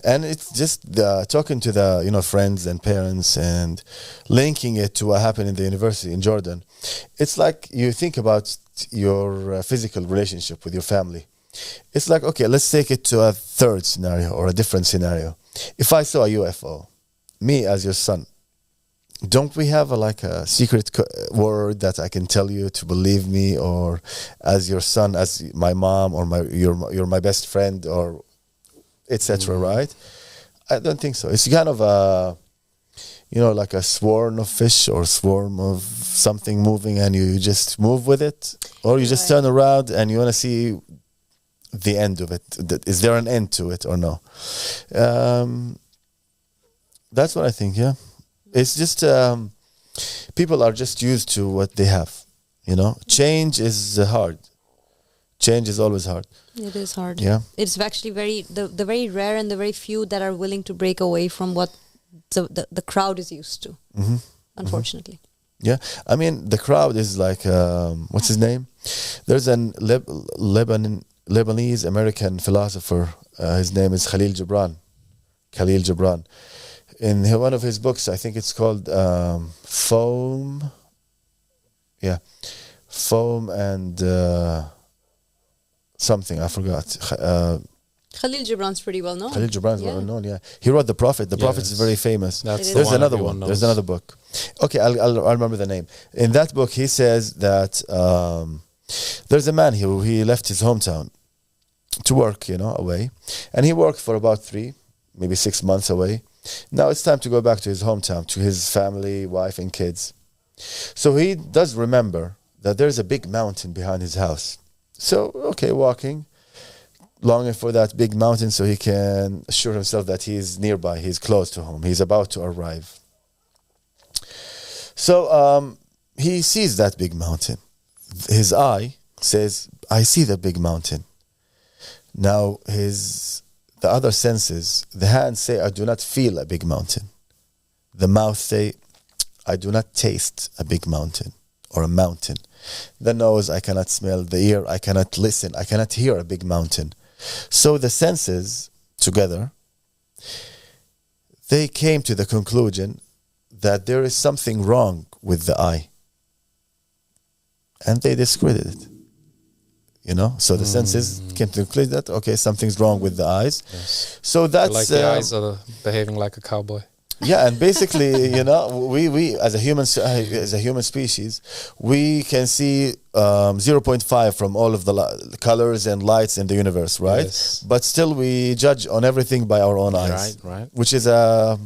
And it's just talking to the, friends and parents and linking it to what happened in the university in Jordan. It's like you think about your physical relationship with your family. It's like, okay, let's take it to a third scenario or a different scenario. If I saw a UFO, me as your son, don't we have a secret word that I can tell you to believe me, or as your son, as my mom, or you're my best friend, or etc. Right? I don't think so. It's kind of like a swarm of fish or swarm of something moving, and you just move with it, or you just turn around and you want to see the end of it. Is there an end to it or no? That's what I think. Yeah, it's just people are just used to what they have. Change is hard. Change is always hard. It is hard. Yeah, it's actually the very rare and the very few that are willing to break away from what the crowd is used to. Unfortunately. Yeah, I mean the crowd is like what's his name? There's an Lebanese American philosopher. His name is Khalil Gibran. In one of his books, I think it's called Foam. Yeah, Foam and something, I forgot. Khalil Gibran's pretty well known. Khalil Gibran's well known, yeah. He wrote The Prophet. The Prophet is very famous. There's another one. There's another book. Okay, I'll remember the name. In that book, he says that there's a man who he left his hometown to work, away. And he worked for about 3, maybe 6 months away. Now it's time to go back to his hometown, to his family, wife, and kids. So he does remember that there's a big mountain behind his house. So, okay, walking, longing for that big mountain so he can assure himself that he's nearby, he's close to home, he's about to arrive. So he sees that big mountain. His eye says, I see the big mountain. Now his the other senses, the hands say, I do not feel a big mountain. The mouth say, I do not taste a big mountain or a mountain. The nose, I cannot smell. The ear, I cannot listen. I cannot hear a big mountain. So the senses together, they came to the conclusion that there is something wrong with the eye. And they discredited it. You know, so the senses came to the conclusion that, okay, something's wrong with the eyes. Yes. So that's... Like the eyes are behaving like a cowboy. Yeah, and basically, you know, we as a human species, we can see 0.5 from all of the colors and lights in the universe, right? Yes. But still, we judge on everything by our own eyes, Right. which is a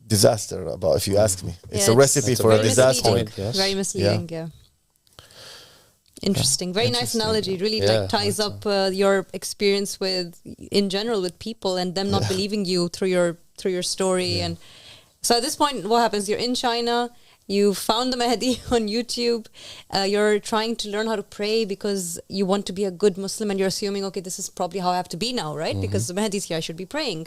disaster. About, if you ask me, it's a recipe for a disaster. Very misleading. Yeah. Interesting. Very nice analogy. Really like ties up your experience with, in general, with people and them not believing you through your story. And so at this point, what happens? You're in China. You found the Mahdi on YouTube. You're trying to learn how to pray because you want to be a good Muslim, and you're assuming, okay, this is probably how I have to be now, right? Because the Mahdi's here, I should be praying.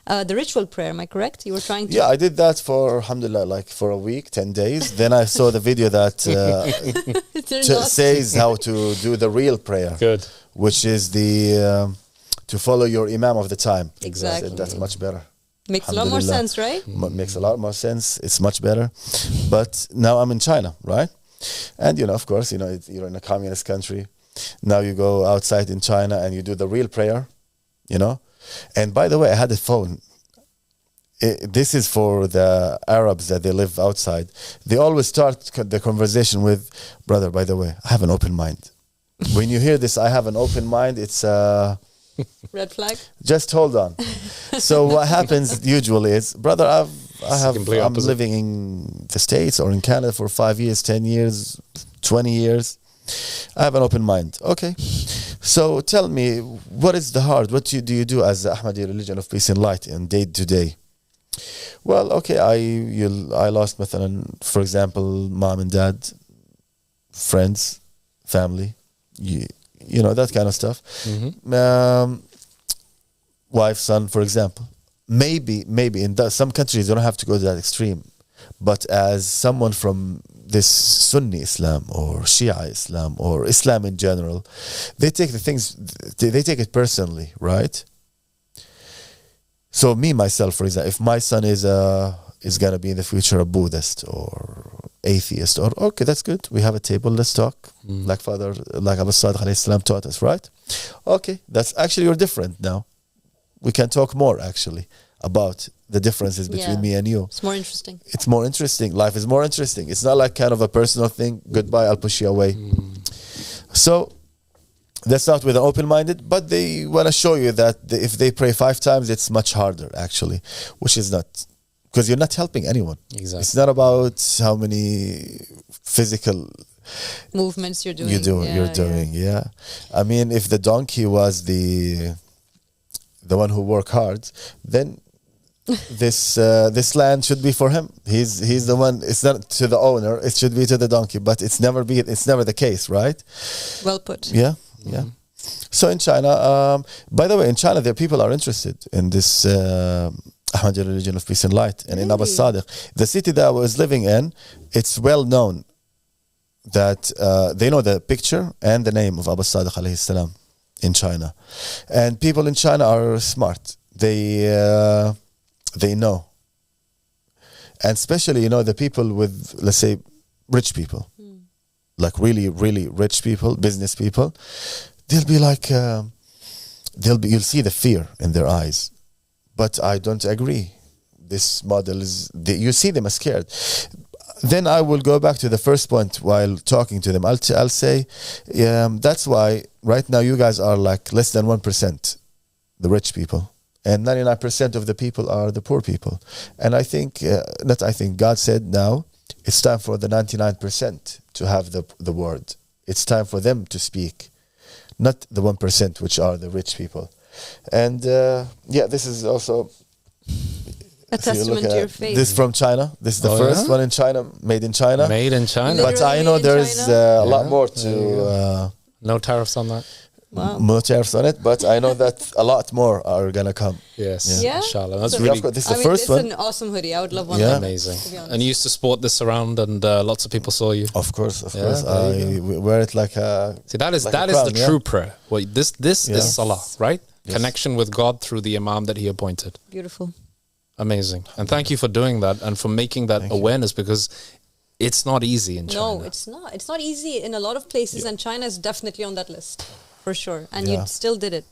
The ritual prayer, am I correct? You were trying to... Yeah, I did that for, alhamdulillah, like for a week, 10 days. Then I saw the video that says how to do the real prayer. Good. Which is the to follow your imam of the time. Exactly. That's much better. Makes a lot more sense, right? Makes a lot more sense. It's much better. But now I'm in China, right? And, you know, of course, you know, you're in a communist country. Now you go outside in China and you do the real prayer, you know? And by the way, I had a phone. This is for the Arabs that they live outside. They always start the conversation with, brother, by the way, I have an open mind. When you hear this, I have an open mind, it's red flag. Just hold on. So what happens usually is, brother, I'm living in the States or in Canada for 5 years, 10 years, 20 years. I have an open mind. Okay. So tell me, what is the hard? What do you do as the Ahmadi religion of peace and light in day to day? Well, okay, I lost, for example, mom and dad, friends, family, you know, that kind of stuff. Wife, son, for example. Maybe in some countries you don't have to go to that extreme. But as someone from this Sunni Islam or Shia Islam or Islam in general, they take they take it personally, right? So me, myself, for example, if my son is going to be in the future a Buddhist or atheist, or okay, that's good. We have a table, let's talk. Like Abu Sadiq alayhi salam taught us, right? Okay, that's actually, you're different now. We can talk more actually about the differences between me and you. It's more interesting. It's more interesting. Life is more interesting. It's not like kind of a personal thing. Goodbye, I'll push you away. So that's not with an open-minded, but they want to show you that if they pray 5 times, it's much harder actually, which is not, because you're not helping anyone. Exactly. It's not about how many physical movements you're doing. You're doing. Yeah. I mean, if the donkey was the one who worked hard, then this land should be for him. He's the one. It's not to the owner. It should be to the donkey. But it's never the case, right? Well put. Yeah. So in China, by the way, in China, there people are interested in this Ahmadi religion of peace and light, and in Abu Sadiq, the city that I was living in, it's well known that they know the picture and the name of Abu Sadiq alayhi salam in China, and people in China are smart. They know, and especially, you know, the people with, let's say, rich people, like really, really rich people, business people, they'll be like, you'll see the fear in their eyes. But I don't agree. This model is, you see them as scared. Then I will go back to the first point while talking to them. I'll say, that's why right now you guys are like less than 1%, the rich people. And 99% of the people are the poor people. And I think, God said now, it's time for the 99% to have the word. It's time for them to speak, not the 1%, which are the rich people. And this is also a testament to your faith. This from China. This is the first one in China, made in China. Made in China. But I know there is a lot more to... no tariffs on that? Wow. No tariffs on it, but I know that a lot more are gonna come. Yes, Yeah. inshallah. That's So- really This is the I mean, first it's one. an awesome hoodie. I would love one. Yeah. like that, amazing. to be honest. And you used to sport this around, and lots of people saw you. Of course, Yeah, course. there you I wear it like a. See, that is like a that is crown, the yeah. true prayer. Well, this Yeah. is salah, right? Yes. Connection with God through the imam that He appointed. Beautiful. Amazing. And thank you for doing that and for making that Thank you. awareness, because it's not easy in China. No, it's not. It's not easy in a lot of places, and China is definitely on that list for sure. And Yeah. you still did it.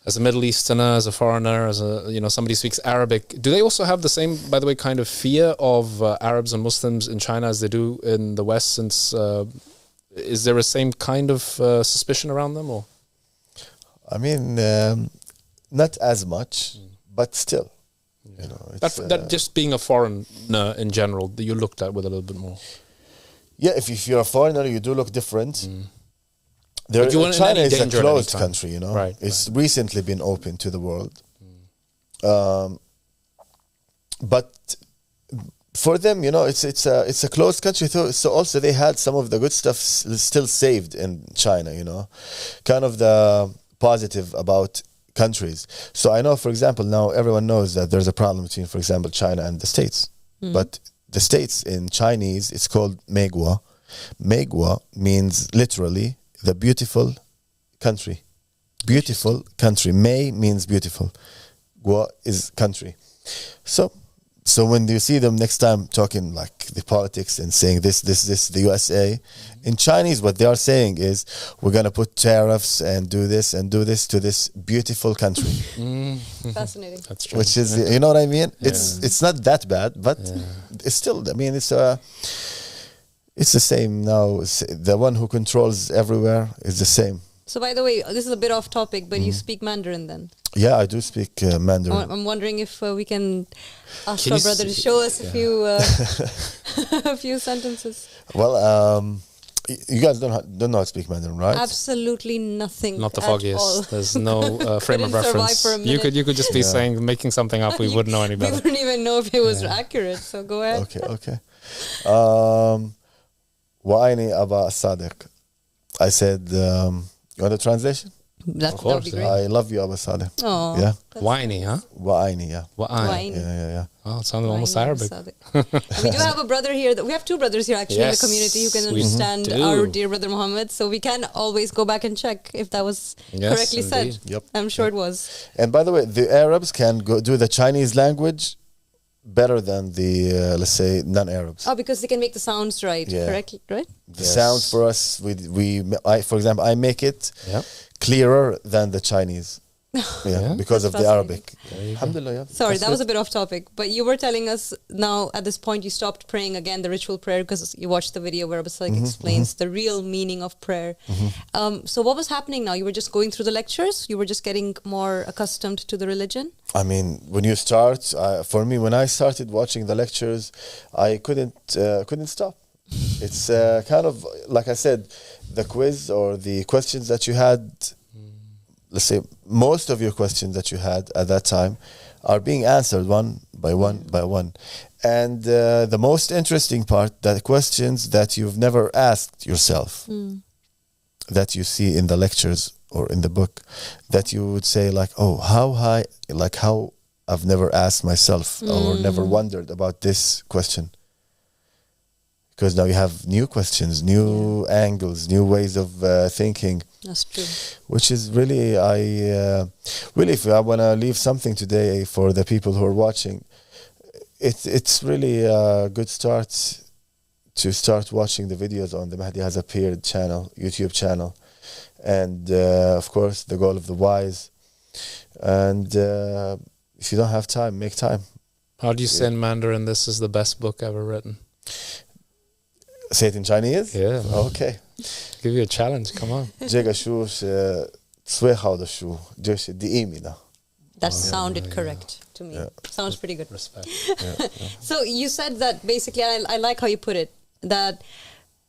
As a Middle Easterner, as a foreigner, as a somebody who speaks Arabic, do they also have the same, by the way, kind of fear of Arabs and Muslims in China as they do in the West? Since is there a same kind of suspicion around them, or? I mean, not as much, but still. You know, it's, That just being a foreigner in general, that you looked at with a little bit more. yeah, if you're a foreigner, you do look different. There, But you weren't in China any is a danger at any closed time. country, you know. Right, It's recently been open to the world. But for them, you know, it's a closed country. So also they had some of the good stuff still saved in China, you know, kind of the positive about countries. So I know, for example, now everyone knows that there's a problem between, for example, China and the States. But the States in Chinese, it's called Meiguo. Meiguo means literally the beautiful country. Beautiful country. Mei means beautiful. Guo is country. So when you see them next time talking like the politics and saying this, the USA, in Chinese what they are saying is we're gonna put tariffs and do this to this beautiful country, Fascinating. That's true. which is you know what I mean. It's not that bad, but it's still. I mean, it's the same now. The one who controls everywhere is the same. So, by the way, this is a bit off topic, but you speak Mandarin then? Yeah, I do speak Mandarin. I'm wondering if we can ask Can our you brother to show us a few a few sentences. Well, you guys don't know how to speak Mandarin, right? Absolutely nothing. Not the at all. foggiest. There's no frame of Couldn't survive reference. for a You could just be saying, making something up. We wouldn't know any We better. wouldn't even know if it was accurate. So go ahead. Okay. Wa'aini Aba Sadiq. I said, you want the translation? That would course, be great. I love you, Aba Sadiq. Oh, Yeah. Whiny, huh? Wa'aini, yeah. Wa'ain. Yeah. Oh, it sounded almost Arabic. We do have a brother here. We have two brothers here actually in the Yes, community who can we understand do. our dear brother Mohammed. So we can always go back and check if that was Yes, correctly indeed. said. Yep. I'm sure it was. And by the way, the Arabs can do the Chinese language better than the, let's say, non-Arabs. Oh, because they can make the sounds right. Yeah. Correctly, right? The Yes. sound for us, for example, I make it Yep. clearer than the Chinese. Yeah. Because of That's the Arabic. you go. Alhamdulillah, yeah. Sorry, That's that was it. a bit off topic. But you were telling us now at this point you stopped praying again, the ritual prayer, because you watched the video where Abu Salik explains the real meaning of prayer. So what was happening now? You were just going through the lectures? You were just getting more accustomed to the religion? I mean, when you start, for me, when I started watching the lectures, I couldn't stop. It's kind of, like I said, the quiz or the questions that you had, let's say, most of your questions that you had at that time are being answered one by one by one. And the most interesting part, the questions that you've never asked yourself, that you see in the lectures or in the book, that you would say like, oh, how I've never asked myself or never wondered about this question. Because now you have new questions, new angles, new ways of thinking. That's true. Which is really, if I want to leave something today for the people who are watching, it's really a good start to start watching the videos on the Mahdi Has Appeared channel, YouTube channel, and of course the Goal of the Wise. And if you don't have time, make time. How do you say in Mandarin, this is the best book ever written? Say it in Chinese? Yeah. Okay. Give you a challenge. Come on. That sounded correct to me. Yeah. Sounds pretty good. Respect. So you said that basically, I like how you put it, that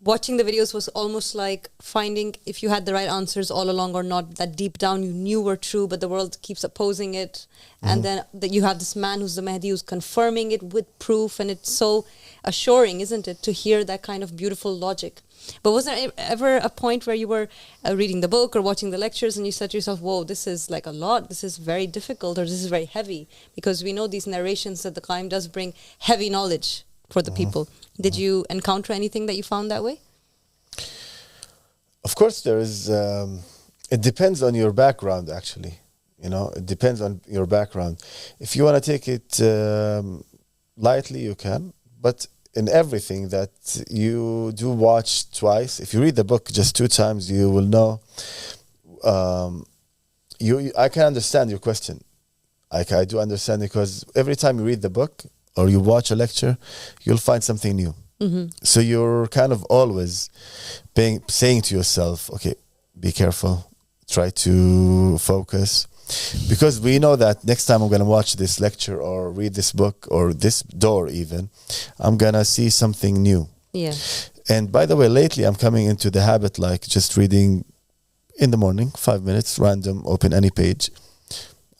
watching the videos was almost like finding if you had the right answers all along or not, that deep down you knew were true, but the world keeps opposing it. And then that you have this man who's the Mahdi who's confirming it with proof, and it's so assuring, isn't it, to hear that kind of beautiful logic. But was there ever a point where you were reading the book or watching the lectures and you said to yourself, whoa, this is like a lot, this is very difficult, or this is very heavy? Because we know these narrations that the Qaim does bring heavy knowledge for the people. Did you encounter anything that you found that way? Of course, there is. It depends on your background, actually. You know, it depends on your background. If you want to take it lightly, you can. But in everything that you do watch twice, if you read the book just 2 times, you will know. I can understand your question. I do understand, because every time you read the book or you watch a lecture, you'll find something new. So you're kind of always saying to yourself, okay, be careful, try to focus, because we know that next time I'm going to watch this lecture or read this book or this door even, I'm going to see something new. Yeah. And by the way, lately I'm coming into the habit, like just reading in the morning, 5 minutes, random, open any page.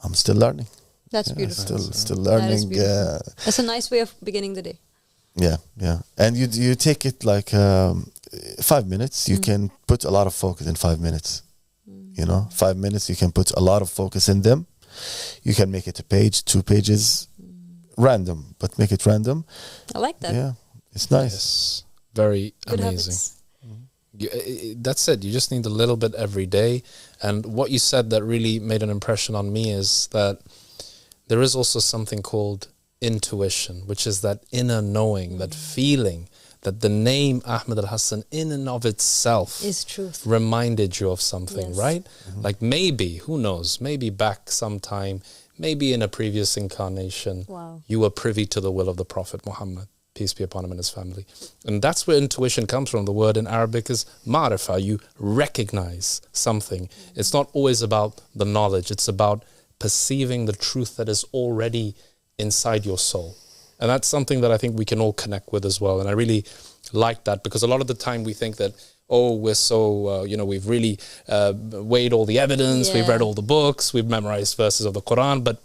I'm still learning. That's beautiful. Still learning. That's a nice way of beginning the day. Yeah. And you take it like 5 minutes, you can put a lot of focus in 5 minutes. You know, 5 minutes, you can put a lot of focus in them. You can make it a page, 2 pages, random, but make it random. I like that. Yeah, it's nice. Yes, very Good amazing. habits. That's it. You just need a little bit every day. And what you said that really made an impression on me is that there is also something called intuition, which is that inner knowing, that feeling that the name Ahmed Al-Hassan in and of itself is truth, reminded you of something, Yes. right? Like maybe, who knows, maybe back sometime, maybe in a previous incarnation, Wow. you were privy to the will of the Prophet Muhammad, peace be upon him and his family. And that's where intuition comes from. The word in Arabic is ma'rifa. You recognize something. It's not always about the knowledge. It's about perceiving the truth that is already inside your soul. And that's something that I think we can all connect with as well. And I really like that, because a lot of the time we think that, oh, we're so, we've really weighed all the evidence, we've read all the books, we've memorized verses of the Quran, but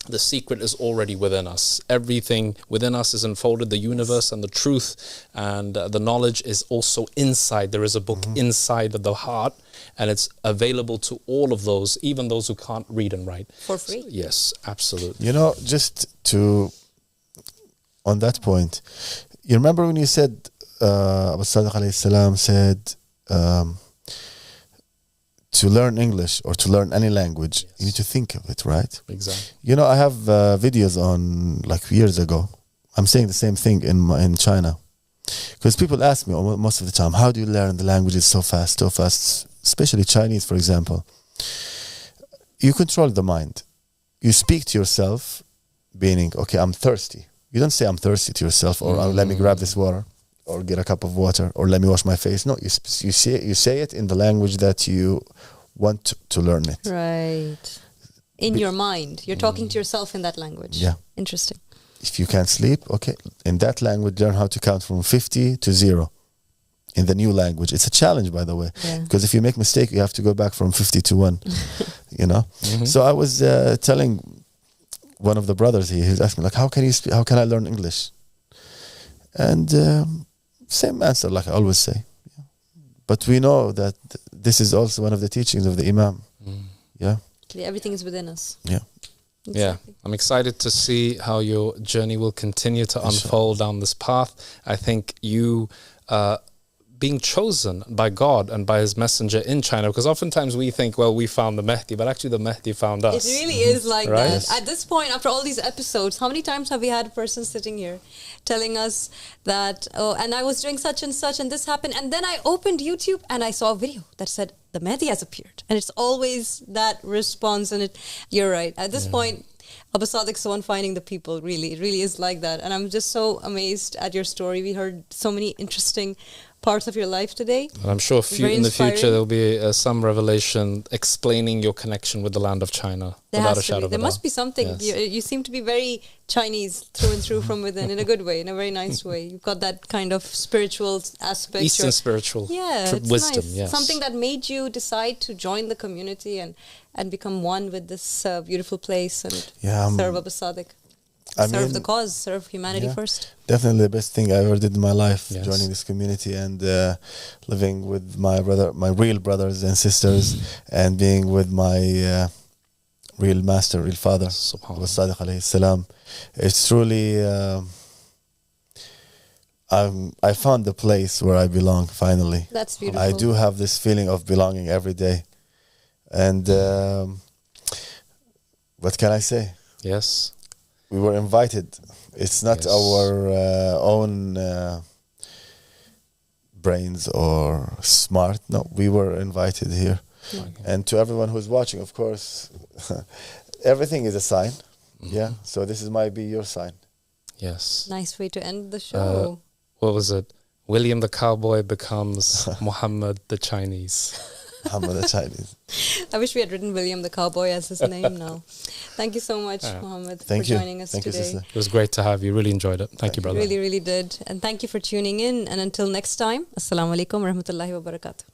the secret is already within us. Everything within us is unfolded, the universe and the truth, and the knowledge is also inside. There is a book inside of the heart, and it's available to all of those, even those who can't read and write. For free. Yes, absolutely. You know, just to, on that point, you remember when you said, Abu Sadiq alayhi salam said, to learn English or to learn any language, you need to think of it, right? Exactly. You know, I have videos on like years ago. I'm saying the same thing in China, because people ask me most of the time, how do you learn the languages so fast, especially Chinese, for example. You control the mind. You speak to yourself, meaning, okay, I'm thirsty. You don't say I'm thirsty to yourself, or let me grab this water, or get a cup of water, or let me wash my face. No, you say it in the language that you want to learn it. Right. In your mind. You're talking to yourself in that language. Yeah. Interesting. If you can't sleep, okay, in that language, learn how to count from 50 to 0 in the new language. It's a challenge, by the way, because if you make mistake, you have to go back from 50 to 1, you know? So I was telling one of the brothers here, he was asking, like, how can I learn English? And same answer, like I always say. But we know that this is also one of the teachings of the Imam. Yeah. Everything is within us. Yeah. Exactly. Yeah, I'm excited to see how your journey will continue to unfold down this path. I think you being chosen by God and by his messenger in China, because oftentimes we think, well, we found the Mahdi, but actually the Mahdi found us. It really is like Right? that. At this point, after all these episodes, how many times have we had a person sitting here telling us that, oh, and I was doing such and such and this happened, and then I opened YouTube and I saw a video that said the Mahdi has appeared, and it's always that response. And you're right. At this point, Abu Sadiq's the one finding the people. Really, it really is like that. And I'm just so amazed at your story. We heard so many interesting parts of your life today. And I'm sure Very in the future inspiring. there'll be some revelation explaining your connection with the land of China. There without has a to shadow be. of a There must doubt. be something. Yes. You seem to be very Chinese through and through from within, in a good way, in a very nice way. You've got that kind of spiritual aspect. Eastern spiritual It's wisdom, nice. yes. Something that made you decide to join the community and become one with this beautiful place and serve Abu Sadiq. Serve the cause, serve humanity first. Definitely the best thing I ever did in my life, Yes. joining this community and living with my real brothers and sisters, and being with my real master, real father, Abu Sadiq alayhi salam. It's truly, I found the place where I belong finally. That's beautiful. I do have this feeling of belonging every day. And what can I say? Yes. We were invited. It's not our own brains or smart. No, we were invited here. And to everyone who's watching, of course, everything is a sign. Yeah. So this might be your sign. Yes. Nice way to end the show. What was it? William the Cowboy becomes Mohammed the Chinese. Muhammad the Chinese. I wish we had written William the Cowboy as his name now. Thank you so much, Mohammed, for joining us today. Sister. It was great to have you. Really enjoyed it. Thank you, brother. Really, really did. And thank you for tuning in. And until next time, Assalamu alaikum wa rahmatullahi wa barakatuh.